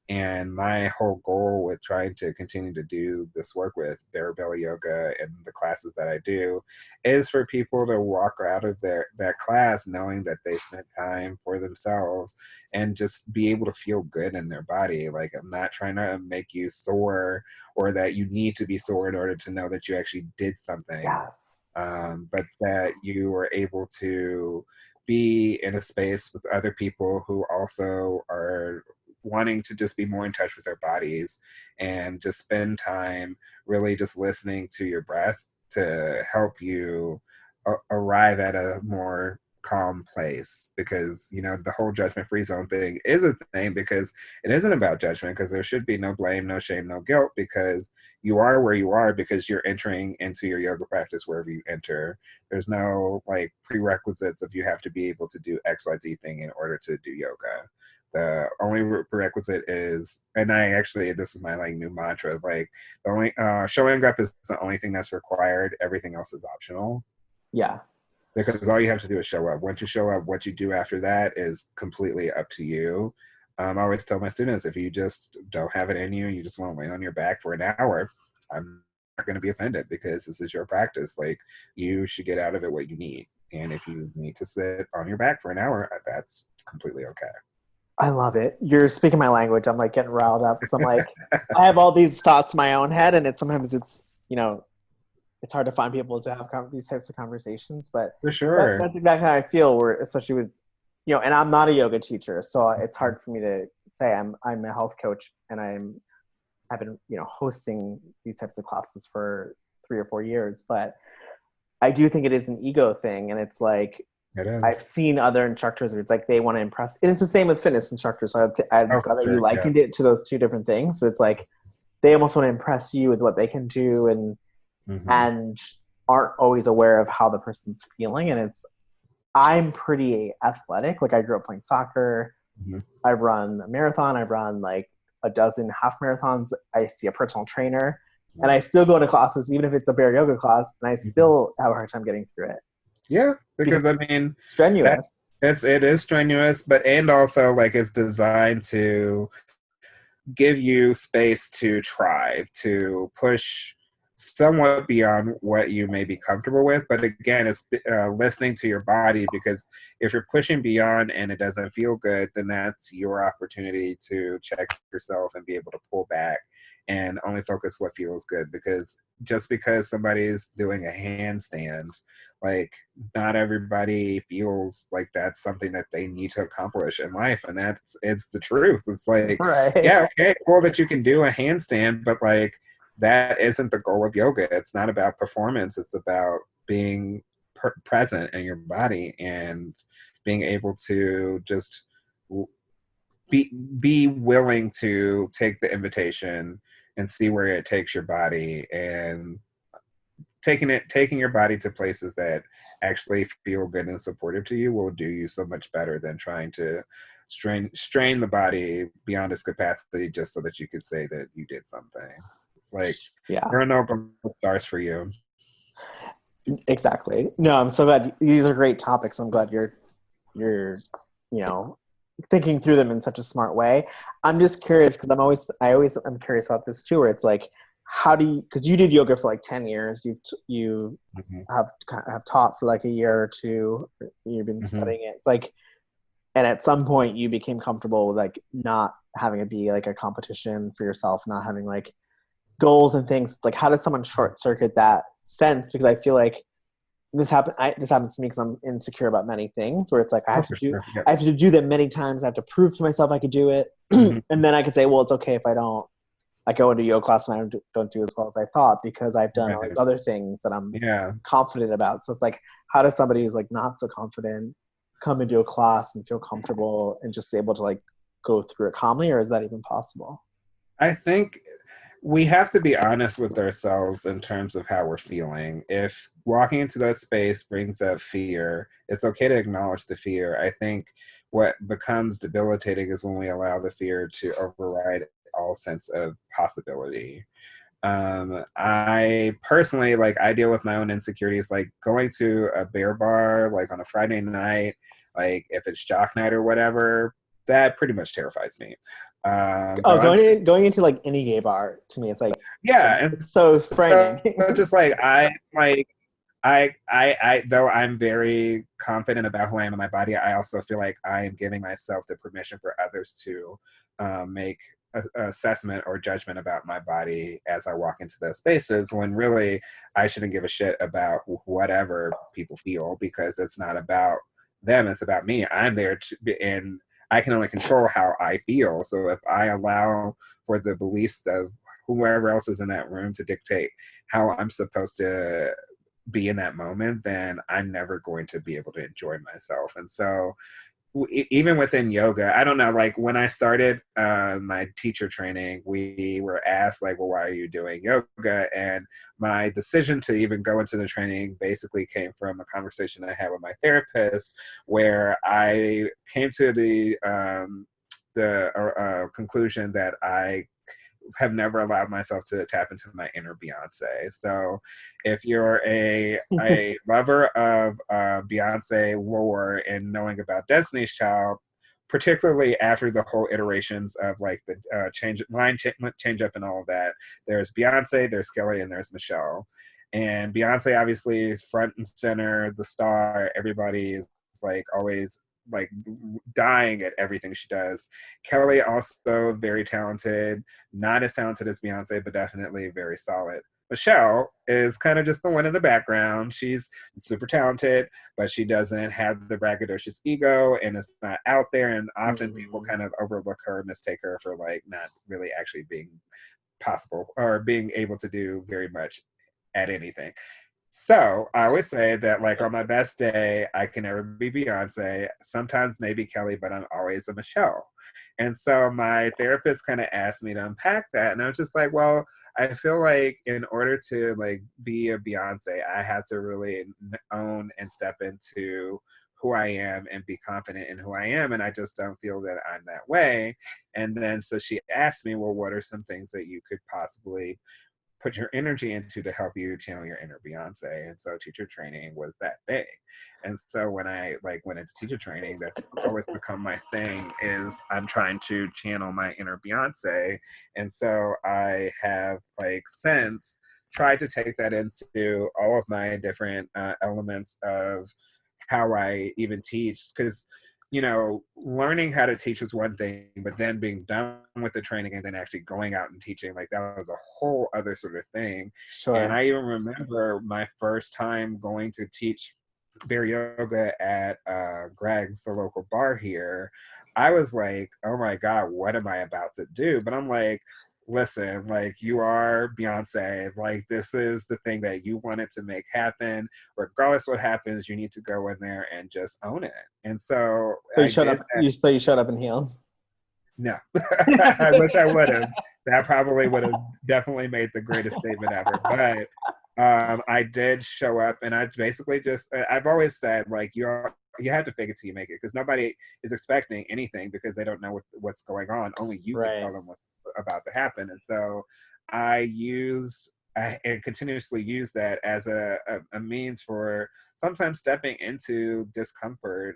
And my whole goal with trying to continue to do this work with Bear Belly Yoga and the classes that I do is for people to walk out of that class knowing that they spent time for themselves and just be able to feel good in their body. Like I'm not trying to make you sore, or that you need to be sore in order to know that you actually did something, Yes. but that you were able to be in a space with other people who also are wanting to just be more in touch with their bodies, and just spend time really just listening to your breath to help you arrive at a more calm place, because the whole judgment free zone thing is a thing, because it isn't about judgment, because there should be no blame, no shame, no guilt, because you are where you are because you're entering into your yoga practice wherever you enter. There's no like prerequisites of you have to be able to do XYZ thing in order to do yoga. The only prerequisite is, and this is my like new mantra, like the only showing up is the only thing that's required. Everything else is optional. Yeah. Because all you have to do is show up. Once you show up, what you do after that is completely up to you. I always tell my students, if you just don't have it in you, you just want to lay on your back for an hour, I'm not going to be offended, because this is your practice. Like, you should get out of it what you need. And if you need to sit on your back for an hour, that's completely okay. I love it. You're speaking my language. I'm like getting riled up because I'm like, I have all these thoughts in my own head, and sometimes it's hard to find people to have these types of conversations. But for sure, that's exactly how I feel. Especially with, and I'm not a yoga teacher, so it's hard for me to say I'm a health coach, and I've been hosting these types of classes for 3 or 4 years. But I do think it is an ego thing, and it's like, I've seen other instructors where it's like they want to impress. And it's the same with fitness instructors. So I'm glad that you likened it to those two different things. But it's like they almost want to impress you with what they can do, and aren't always aware of how the person's feeling. And I'm pretty athletic. Like, I grew up playing soccer. I've run a marathon. I've run like a dozen half marathons. I see a personal trainer, and I still go to classes, even if it's a bear yoga class, and I still have a hard time getting through it. Yeah, because I mean, strenuous. It is strenuous, and also like it's designed to give you space to try to push somewhat beyond what you may be comfortable with. But again, it's listening to your body, because if you're pushing beyond and it doesn't feel good, then that's your opportunity to check yourself and be able to pull back and only focus what feels good. Because just because somebody's doing a handstand, like, not everybody feels like that's something that they need to accomplish in life, and it's the truth. It's like, yeah, okay, cool that you can do a handstand, but like, that isn't the goal of yoga. It's not about performance. It's about being present in your body and being able to just be willing to take the invitation and see where it takes your body, and taking your body to places that actually feel good and supportive to you will do you so much better than trying to strain the body beyond its capacity just so that you could say that you did something. It's like, there are no stars for you. Exactly. No, I'm so glad. These are great topics. I'm glad you're thinking through them in such a smart way. I'm just curious, because I'm curious about this too, where it's like, because you did yoga for like 10 years, you have taught for like a year or two, you've been studying it. It's like, and at some point you became comfortable with like not having it be like a competition for yourself, not having like goals and things. It's like, how does someone short circuit that sense? Because I feel like this happens to me because I'm insecure about many things, where it's like I have to do them many times. I have to prove to myself I could do it. And then I could say, well, it's okay if I don't. I go into yoga class and I don't do as well as I thought, because I've done all these other things that I'm confident about. So it's like, how does somebody who's like not so confident come into a class and feel comfortable and just able to like go through it calmly, or is that even possible? I think we have to be honest with ourselves in terms of how we're feeling. If walking into that space brings up fear, it's okay to acknowledge the fear. I think what becomes debilitating is when we allow the fear to override all sense of possibility. I personally, like, I deal with my own insecurities, like going to a bear bar, like on a Friday night, like if it's jock night or whatever, that pretty much terrifies me. Going into like any gay bar, to me, it's like, it's so frightening. Just like I though I'm very confident about who I am in my body, I also feel like I am giving myself the permission for others to make an assessment or judgment about my body as I walk into those spaces, when really I shouldn't give a shit about whatever people feel, because it's not about them, it's about me. I'm there and I can only control how I feel. So if I allow for the beliefs of whoever else is in that room to dictate how I'm supposed to be in that moment, then I'm never going to be able to enjoy myself. And so even within yoga, I don't know, like when I started my teacher training, we were asked like, well, why are you doing yoga? And my decision to even go into the training basically came from a conversation I had with my therapist, where I came to the conclusion that I have never allowed myself to tap into my inner Beyonce. So if you're a lover of Beyonce lore and knowing about Destiny's Child, particularly after the whole iterations of like the change up and all of that, there's Beyonce, there's Kelly, and there's Michelle. And Beyonce obviously is front and center, the star. Everybody is like always like dying at everything she does. Kelly also very talented, not as talented as Beyonce, but definitely very solid. Michelle is kind of just the one in the background. She's super talented, but she doesn't have the braggadocious ego and is not out there. And often people kind of overlook her, mistake her for like not really actually being possible or being able to do very much at anything. So I always say that like on my best day, I can never be Beyonce, sometimes maybe Kelly, but I'm always a Michelle. And so my therapist kind of asked me to unpack that. And I was just like, well, I feel like in order to like be a Beyonce, I have to really own and step into who I am and be confident in who I am. And I just don't feel that I'm that way. And then so she asked me, well, what are some things that you could possibly put your energy into to help you channel your inner Beyonce? And so teacher training was that thing. And so when I like went into teacher training, that's always become my thing, is I'm trying to channel my inner Beyonce. And so I have like since tried to take that into all of my different elements of how I even teach, because learning how to teach is one thing, but then being done with the training and then actually going out and teaching, like that was a whole other sort of thing. Sure. And I even remember my first time going to teach bear yoga at Greg's, the local bar here. I was like, oh my God, what am I about to do? But I'm like, listen, like you are Beyonce, like this is the thing that you wanted to make happen. Regardless what happens, you need to go in there and just own it. And so So I did that. you showed up in heels? No. I wish I would have. That probably would have definitely made the greatest statement ever. But I did show up, and I basically just, I've always said, like, you have to fake it till you make it, because nobody is expecting anything because they don't know what's going on. Only you can tell them what's about to happen. And so I and continuously use that as a means for sometimes stepping into discomfort,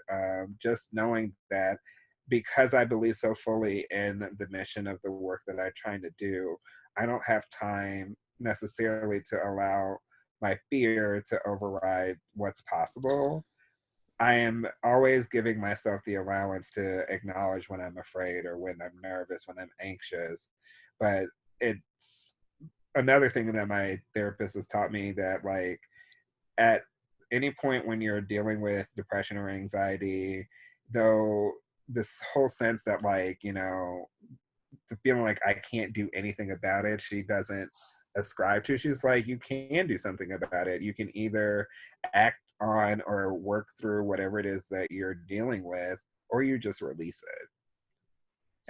just knowing that because I believe so fully in the mission of the work that I'm trying to do, I don't have time necessarily to allow my fear to override what's possible. I am always giving myself the allowance to acknowledge when I'm afraid or when I'm nervous, when I'm anxious. But it's another thing that my therapist has taught me, that like at any point when you're dealing with depression or anxiety, though, this whole sense that like, the feeling like I can't do anything about it, she doesn't ascribe to. She's like, you can do something about it. You can either act on or work through whatever it is that you're dealing with, or you just release it.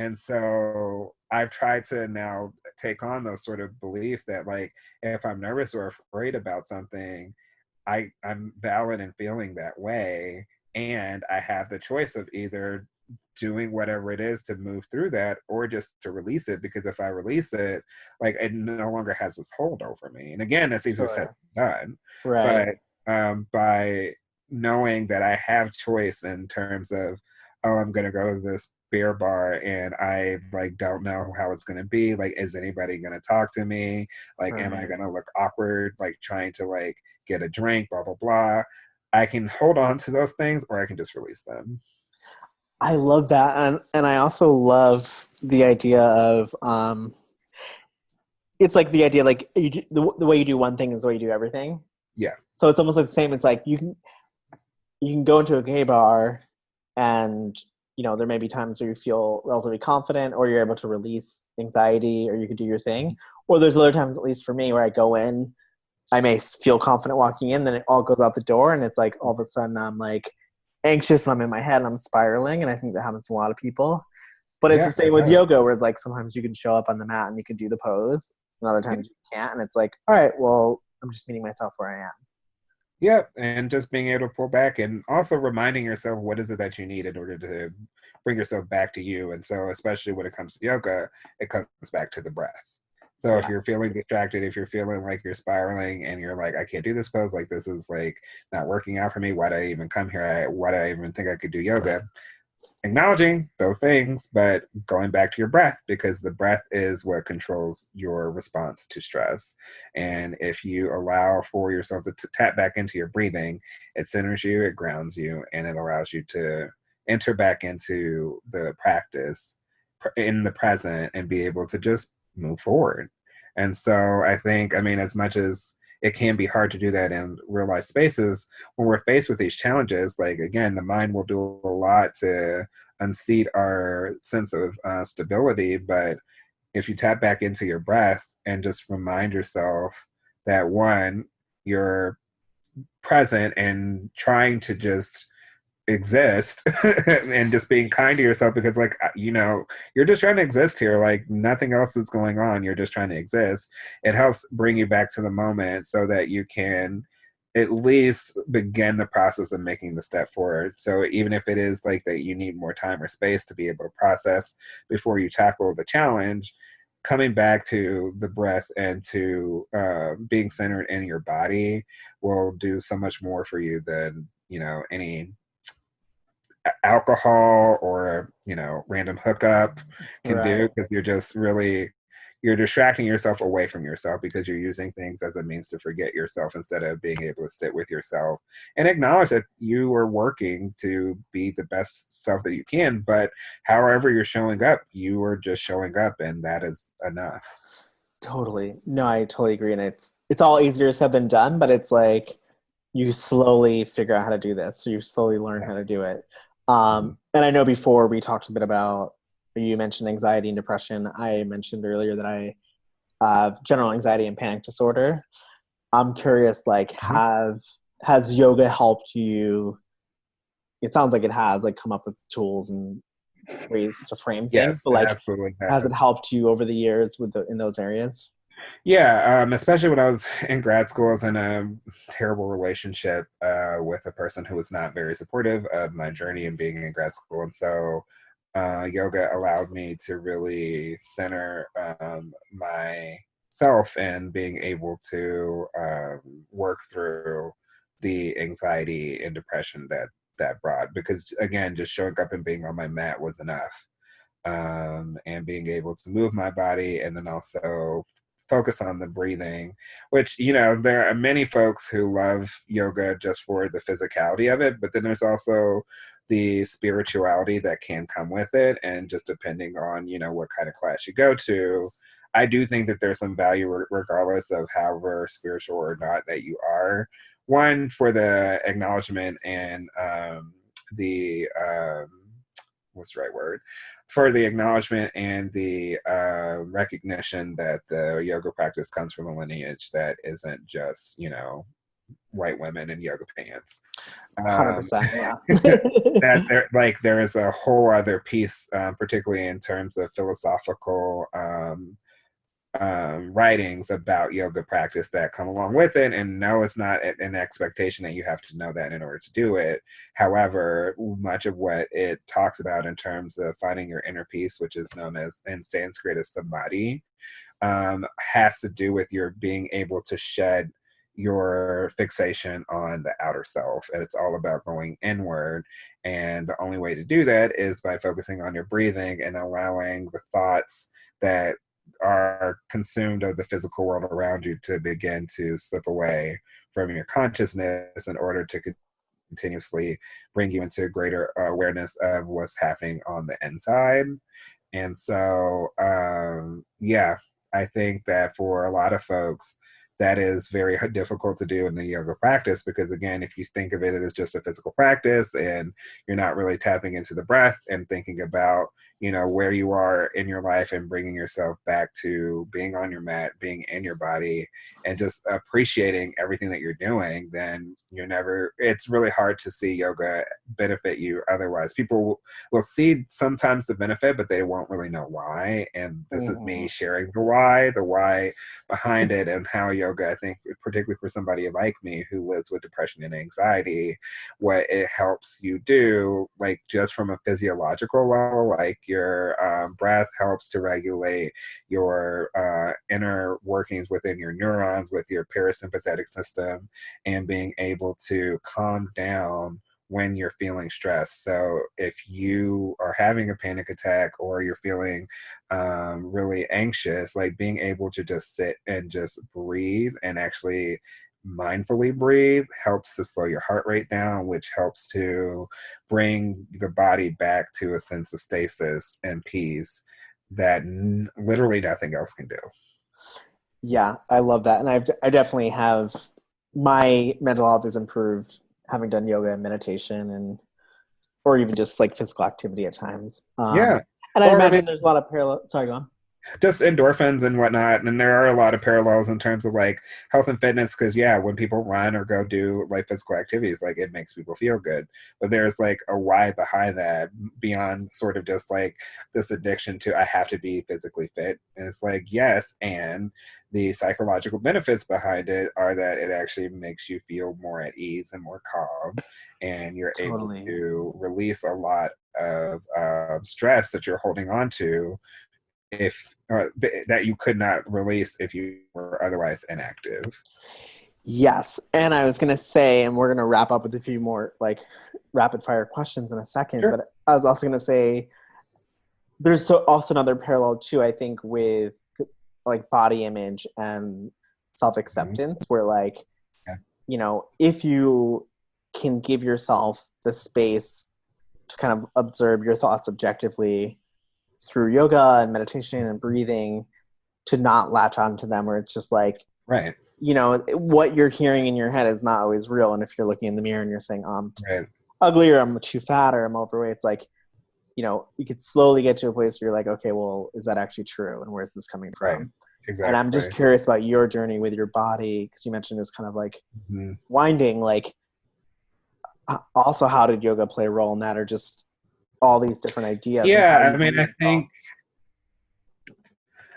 And so I've tried to now take on those sort of beliefs that like, if I'm nervous or afraid about something, I'm valid in feeling that way. And I have the choice of either doing whatever it is to move through that, or just to release it, because if I release it, like it no longer has this hold over me. And again, that's easier said than done. Right. But by knowing that I have choice in terms of, oh, I'm gonna go to this beer bar and I like don't know how it's gonna be. Like, is anybody gonna talk to me? Like, am I gonna look awkward, like trying to like get a drink, blah blah blah. I can hold on to those things, or I can just release them. I love that, and I also love the idea of it's like the idea like the way you do one thing is the way you do everything. Yeah. So it's almost like the same. It's like you can go into a gay bar, and there may be times where you feel relatively confident, or you're able to release anxiety, or you could do your thing. Or there's other times, at least for me, where I go in I may feel confident walking in, then it all goes out the door, and it's like all of a sudden I'm like anxious, and I'm in my head, and I'm spiraling, and I think that happens to a lot of people. But it's the Yeah, same with yoga, where like sometimes you can show up on the mat and you can do the pose, and other times you can't, and it's like, all right, well, I'm just meeting myself where I am. yeah, and just being able to pull back and also reminding yourself what is it that you need in order to bring yourself back to you. And so, especially when it comes to yoga, it comes back to the breath. So if Yeah, you're feeling distracted, if you're feeling like you're spiraling and you're like, I can't do this pose, like this is like not working out for me. Why did I even come here? Why did I even think I could do yoga? Acknowledging those things, but going back to your breath, because the breath is what controls your response to stress. And if you allow for yourself to tap back into your breathing, it centers you, it grounds you, and it allows you to enter back into the practice in the present and be able to just move forward. And so I think, I mean, as much as it can be hard to do that in real life spaces, when we're faced with these challenges, like again, the mind will do a lot to unseat our sense of stability. But if you tap back into your breath and just remind yourself that one, you're present and trying to just exist and just being kind to yourself, because like you're just trying to exist here, like nothing else is going on, you're just trying to exist. It helps bring you back to the moment so that you can at least begin the process of making the step forward. So even if it is like that you need more time or space to be able to process before you tackle the challenge, coming back to the breath and to being centered in your body will do so much more for you than any alcohol or random hookup can do, right. because you're distracting yourself away from yourself because you're using things as a means to forget yourself instead of being able to sit with yourself and acknowledge that you are working to be the best self that you can, but however you're showing up, you are just showing up, and that is enough. Totally. No, I totally agree. And it's all easier said than done, but it's like you slowly figure out how to do this. So you slowly learn how to do it. Mhm. And I know before we talked a bit about, you mentioned anxiety and depression. I mentioned earlier that I have general anxiety and panic disorder. I'm curious, like, Mhm. has yoga helped you? It sounds like it has, like, come up with tools and ways to frame things, Yes, but it like, absolutely has it has. helped you over the years in those areas? Yeah, especially when I was in grad school, I was in a terrible relationship with a person who was not very supportive of my journey in being in grad school. And so yoga allowed me to really center myself and being able to work through the anxiety and depression that brought. Because again, just showing up and being on my mat was enough, and being able to move my body and then also focus on the breathing, which, there are many folks who love yoga just for the physicality of it, but then there's also the spirituality that can come with it. And just depending on, what kind of class you go to, I do think that there's some value regardless of however spiritual or not that you are. One, for the acknowledgement and the what's the right word, for the acknowledgement and the recognition that the yoga practice comes from a lineage that isn't just white women in yoga pants. um, 100%. Yeah. that there is a whole other piece, particularly in terms of philosophical writings about yoga practice that come along with it. And no, it's not an expectation that you have to know that in order to do it. However, much of what it talks about in terms of finding your inner peace, which is known as in Sanskrit as samadhi, has to do with your being able to shed your fixation on the outer self. And it's all about going inward. And the only way to do that is by focusing on your breathing and allowing the thoughts that are consumed of the physical world around you to begin to slip away from your consciousness in order to continuously bring you into greater awareness of what's happening on the inside. And so, yeah, I think that for a lot of folks, that is very difficult to do in the yoga practice, because again, if you think of it as just a physical practice and you're not really tapping into the breath and thinking about where you are in your life and bringing yourself back to being on your mat, being in your body, and just appreciating everything that you're doing, then it's really hard to see yoga benefit you otherwise. People will see sometimes the benefit, but they won't really know why. And this is me sharing the why behind it, and how yoga, I think, particularly for somebody like me who lives with depression and anxiety, what it helps you do, like just from a physiological level, like your breath helps to regulate your inner workings within your neurons, with your parasympathetic system, and being able to calm down when you're feeling stressed. So if you are having a panic attack, or you're feeling really anxious, like being able to just sit and just breathe, and actually mindfully breathe, helps to slow your heart rate down, which helps to bring the body back to a sense of stasis and peace that literally nothing else can do. Yeah, I love that. And I definitely have, my mental health has improved having done yoga and meditation, and or even just like physical activity at times. Yeah. And I Well, I imagine mean, there's a lot of parallel. Sorry, go on. just endorphins and whatnot. And there are a lot of parallels in terms of like health and fitness, because yeah, when people run or go do like physical activities, like it makes people feel good. But there's like a why behind that, beyond sort of just like this addiction to I have to be physically fit. And it's like, yes, and the psychological benefits behind it are that it actually makes you feel more at ease and more calm, and you're able Totally. to release a lot of stress that you're holding on to, if that you could not release if you were otherwise inactive. Yes. And I was going to say, and we're going to wrap up with a few more like rapid fire questions in a second, Sure. but I was also going to say there's also another parallel too, I think, with like body image and self Mhm. acceptance, where like, Yeah. if you can give yourself the space to kind of observe your thoughts objectively through yoga and meditation and breathing, to not latch onto them, where it's just like, Right. what you're hearing in your head is not always real. And if you're looking in the mirror and you're saying, oh, I'm Right. ugly, or I'm too fat, or I'm overweight, it's like, you could slowly get to a place where you're like, okay, well, is that actually true? And where's this coming Right. from? And I'm just Exactly. curious about your journey with your body, because you mentioned it was kind of like Mhm. winding. Like, also, how did yoga play a role in that, or just all these different ideas, and how do Yeah, you I view mean, yourself?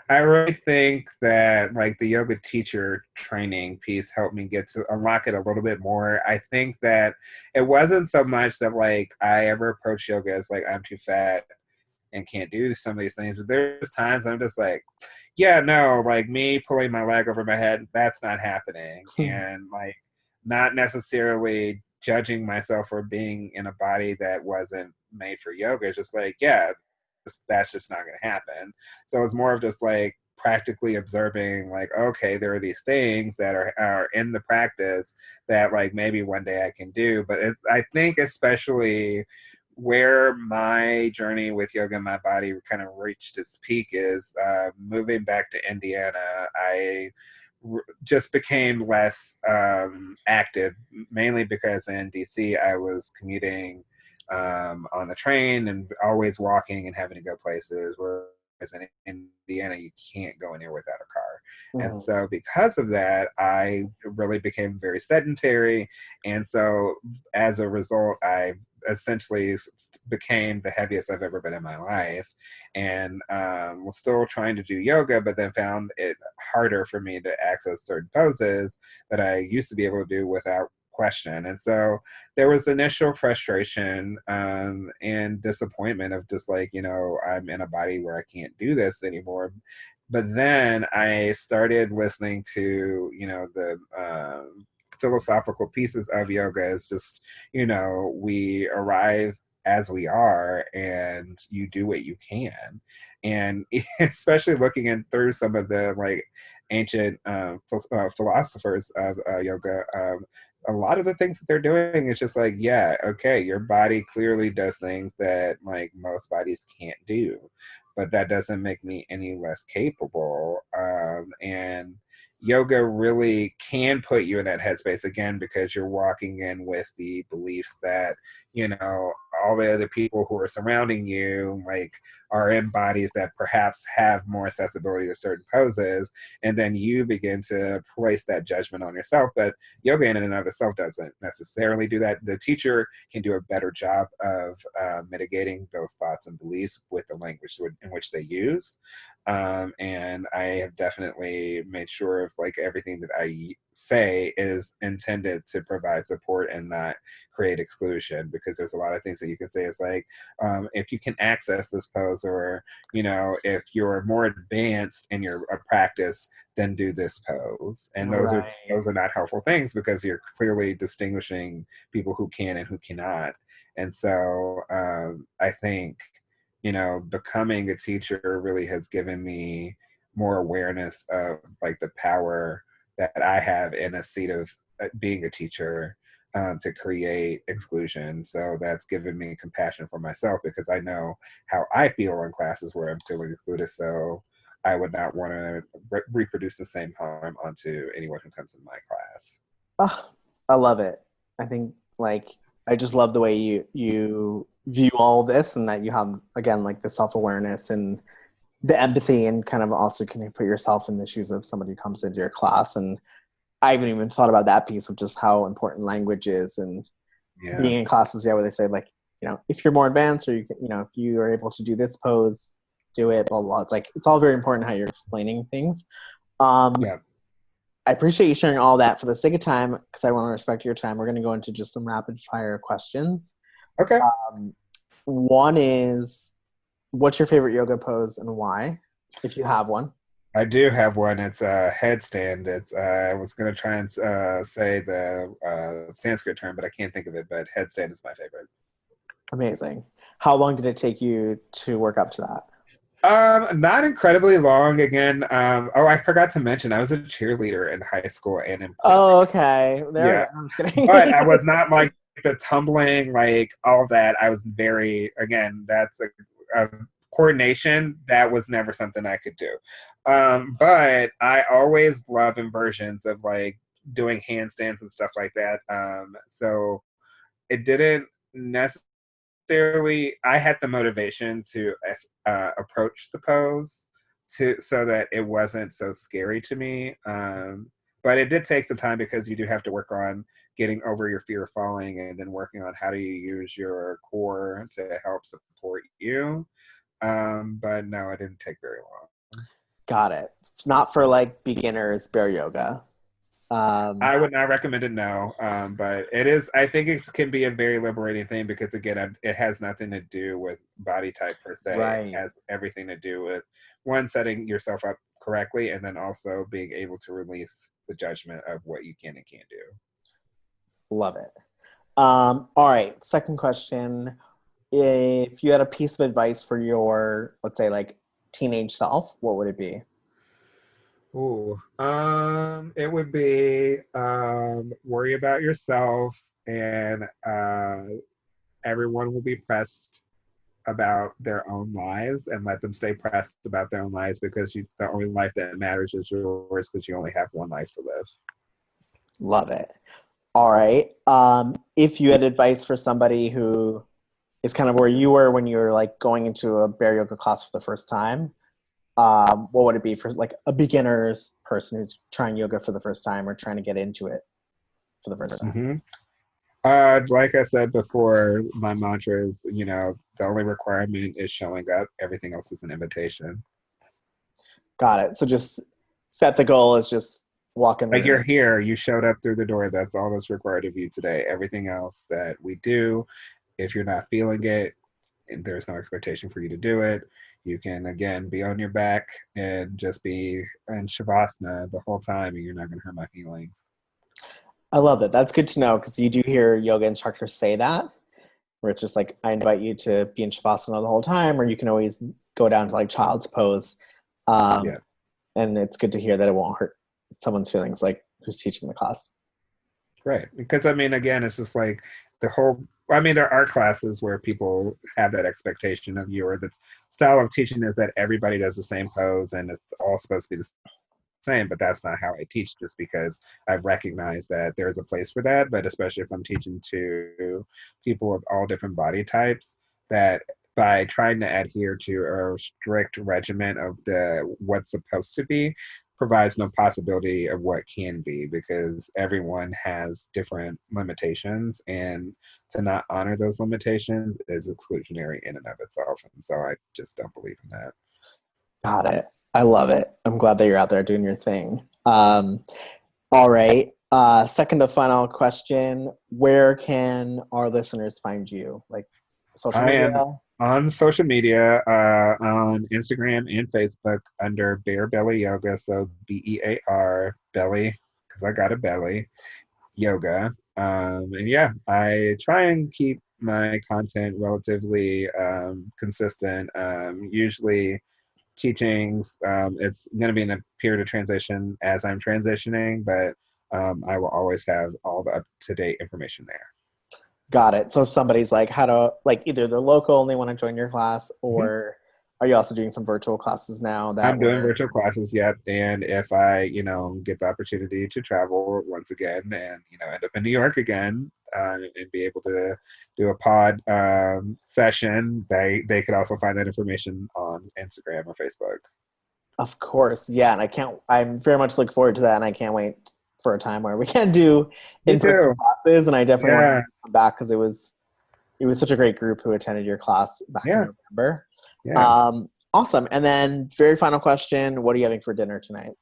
I really think that like the yoga teacher training piece helped me get to unlock it a little bit more. I think that it wasn't so much that like I ever approached yoga as like I'm too fat and can't do some of these things, but there's times I'm just like, yeah, no, like me pulling my leg over my head, that's not happening. And like not necessarily judging myself for being in a body that wasn't made for yoga. It's just like, yeah, that's just not going to happen. So it's more of just like practically observing, like, okay, there are these things that are in the practice that like maybe one day I can do. But I think especially where my journey with yoga and my body kind of reached its peak is moving back to Indiana. I just became less active, mainly because in DC I was commuting on the train and always walking and having to go places, whereas in Indiana you can't go anywhere without a car. And Mhm. so because of that, I really became very sedentary. And so as a result, I essentially became the heaviest I've ever been in my life, and was still trying to do yoga, but then found it harder for me to access certain poses that I used to be able to do without question. And so there was initial frustration and disappointment of just like, I'm in a body where I can't do this anymore. But then I started listening to, the philosophical pieces of yoga. Is just, we arrive as we are, and you do what you can. And especially looking in through some of the like ancient philosophers of yoga, a lot of the things that they're doing is just like, yeah, okay, your body clearly does things that like most bodies can't do, but that doesn't make me any less capable. And yoga really can put you in that headspace again, because you're walking in with the beliefs that, all the other people who are surrounding you like are in bodies that perhaps have more accessibility to certain poses, and then you begin to place that judgment on yourself. But yoga in and of itself doesn't necessarily do that. The teacher can do a better job of mitigating those thoughts and beliefs with the language in which they use. And I have definitely made sure of like everything that I say is intended to provide support and not create exclusion, because there's a lot of things that you can say. It's like, if you can access this pose, or, you know, if you're more advanced in your practice, then do this pose. And Right. those are not helpful things, because you're clearly distinguishing people who can and who cannot. And so I think, you know, becoming a teacher really has given me more awareness of like the power that I have in a seat of being a teacher, to create exclusion. So that's given me compassion for myself, because I know how I feel in classes where I'm feeling excluded. So I would not want to reproduce the same harm onto anyone who comes in my class. Oh, I love it. I think like I just love the way you view all this, and that you have again like the self-awareness and the empathy, and kind of also can you put yourself in the shoes of somebody who comes into your class. And I haven't even thought about that piece of just how important language is, and Yeah. being in classes, yeah, where they say like, you know, if you're more advanced, or you can, you know, if you are able to do this pose, do it, blah, blah, blah. It's like, it's all very important how you're explaining things. Yeah. I appreciate you sharing all that. For the sake of time, because I want to respect your time, we're going to go into just some rapid fire questions. Okay. One is, what's your favorite yoga pose and why, if you have one? I do have one. It's a headstand. It's I was gonna try and say the Sanskrit term, but I can't think of it. But headstand is my favorite. Amazing. How long did it take you to work up to that? Not incredibly long. Again, oh, I forgot to mention I was a cheerleader in high school and in play. Oh, okay. There we Yeah, go. I'm just kidding. but I was not like the tumbling, like all that. I was very, again, that's a coordination. That was never something I could do. But I always love inversions of like doing handstands and stuff like that. So it didn't necessarily, I had the motivation to approach the pose to so that it wasn't so scary to me. But it did take some time, because you do have to work on getting over your fear of falling, and then working on how do you use your core to help support you. But no, it didn't take very long. Got it. Not for like beginners, bear yoga. I would not recommend it, no. But it is, I think it can be a very liberating thing, because again, it has nothing to do with body type per se. Right. It has everything to do with one, setting yourself up correctly, and then also being able to release the judgment of what you can and can't do. Love it. All right. Second question. If you had a piece of advice for your, let's say, like teenage self, what would it be? Ooh, it would be worry about yourself, and everyone will be pressed about their own lives, and let them stay pressed about their own lives, because the only life that matters is yours, because you only have one life to live. Love it. All right. If you had advice for somebody who is kind of where you were when you were like going into a bear yoga class for the first time, what would it be for like a beginner's person who's trying yoga for the first time, or trying to get into it for the first time? Mm-hmm. Like I said before, my mantra is, you know, the only requirement is showing up. Everything else is an invitation. Got it. So just set the goal as just walk in the Like, you're room. here, you showed up through the door. That's all that's required of you today. Everything else that we do, if you're not feeling it, and there's no expectation for you to do it. You can, again, be on your back and just be in Shavasana the whole time, and you're not going to hurt my feelings. I love it. That's good to know, because you do hear yoga instructors say that, where it's just like, I invite you to be in Shavasana the whole time, or you can always go down to like child's pose. Yeah. And it's good to hear that it won't hurt someone's feelings, like who's teaching the class. Right. Because, I mean, again, it's just like the whole, I mean, there are classes where people have that expectation of you, or the style of teaching is that everybody does the same pose and it's all supposed to be the same, but that's not how I teach, just because I've recognized that there's a place for that. But especially if I'm teaching to people of all different body types, that by trying to adhere to a strict regimen of the what's supposed to be provides no possibility of what can be, because everyone has different limitations, and to not honor those limitations is exclusionary in and of itself. And so I just don't believe in that. Got it. I love it. I'm glad that you're out there doing your thing. All right. Second to final question. Where can our listeners find you? Like social I media? am on social media, on Instagram and Facebook under Bear Belly Yoga. So BEAR belly, because I got a belly, yoga. And yeah, I try and keep my content relatively consistent. Usually teachings, it's going to be in a period of transition as I'm transitioning, but I will always have all the up-to-date information there. Got it. So if somebody's like, how to, like, either they're local and they want to join your class, Mhm. or are you also doing some virtual classes now that I'm doing were, virtual classes yet, and if I, get the opportunity to travel once again, and end up in New York again, and be able to do a pod session, they could also find that information on Instagram or Facebook. of course, yeah. And I'm very much look forward to that. And I can't wait for a time where we can do Me in-person too. classes. And I definitely want Yeah, to come back because it was such a great group who attended your class back in yeah, November. yeah. Awesome. And then very final question, what are you having for dinner tonight?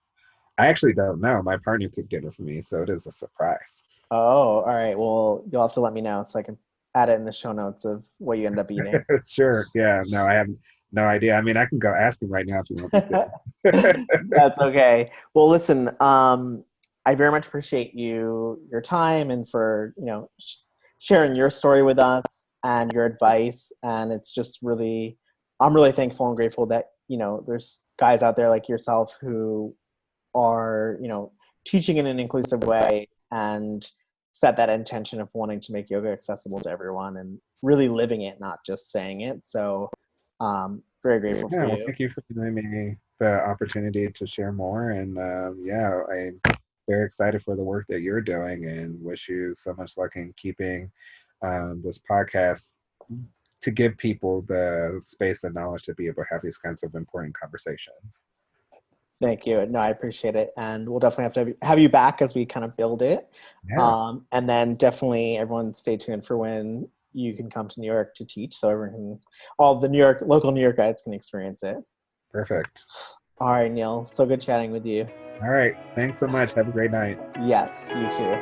I actually don't know. My partner cooked dinner for me, so it is a surprise. Oh, all right. Well, you'll have to let me know so I can add it in the show notes of what you end up eating. Sure. Yeah. No, I have no idea. I mean, I can go ask him right now if you want me to. That's okay. Well, listen, I very much appreciate your time and for, sharing your story with us and your advice. And it's just really, I'm really thankful and grateful that, there's guys out there like yourself who are, teaching in an inclusive way and set that intention of wanting to make yoga accessible to everyone and really living it, not just saying it. So, very grateful for Yeah, well, you. thank you for giving me the opportunity to share more. And yeah, I'm very excited for the work that you're doing, and wish you so much luck in keeping this podcast to give people the space and knowledge to be able to have these kinds of important conversations. Thank you. No, I appreciate it. And we'll definitely have to have you back as we kind of build it. Yeah, And then definitely everyone stay tuned for when you can come to New York to teach so all the local New York guides can experience it. perfect. All right, Neal. So good chatting with you. All right. Thanks so much. Have a great night. Yes, you too.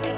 Bye.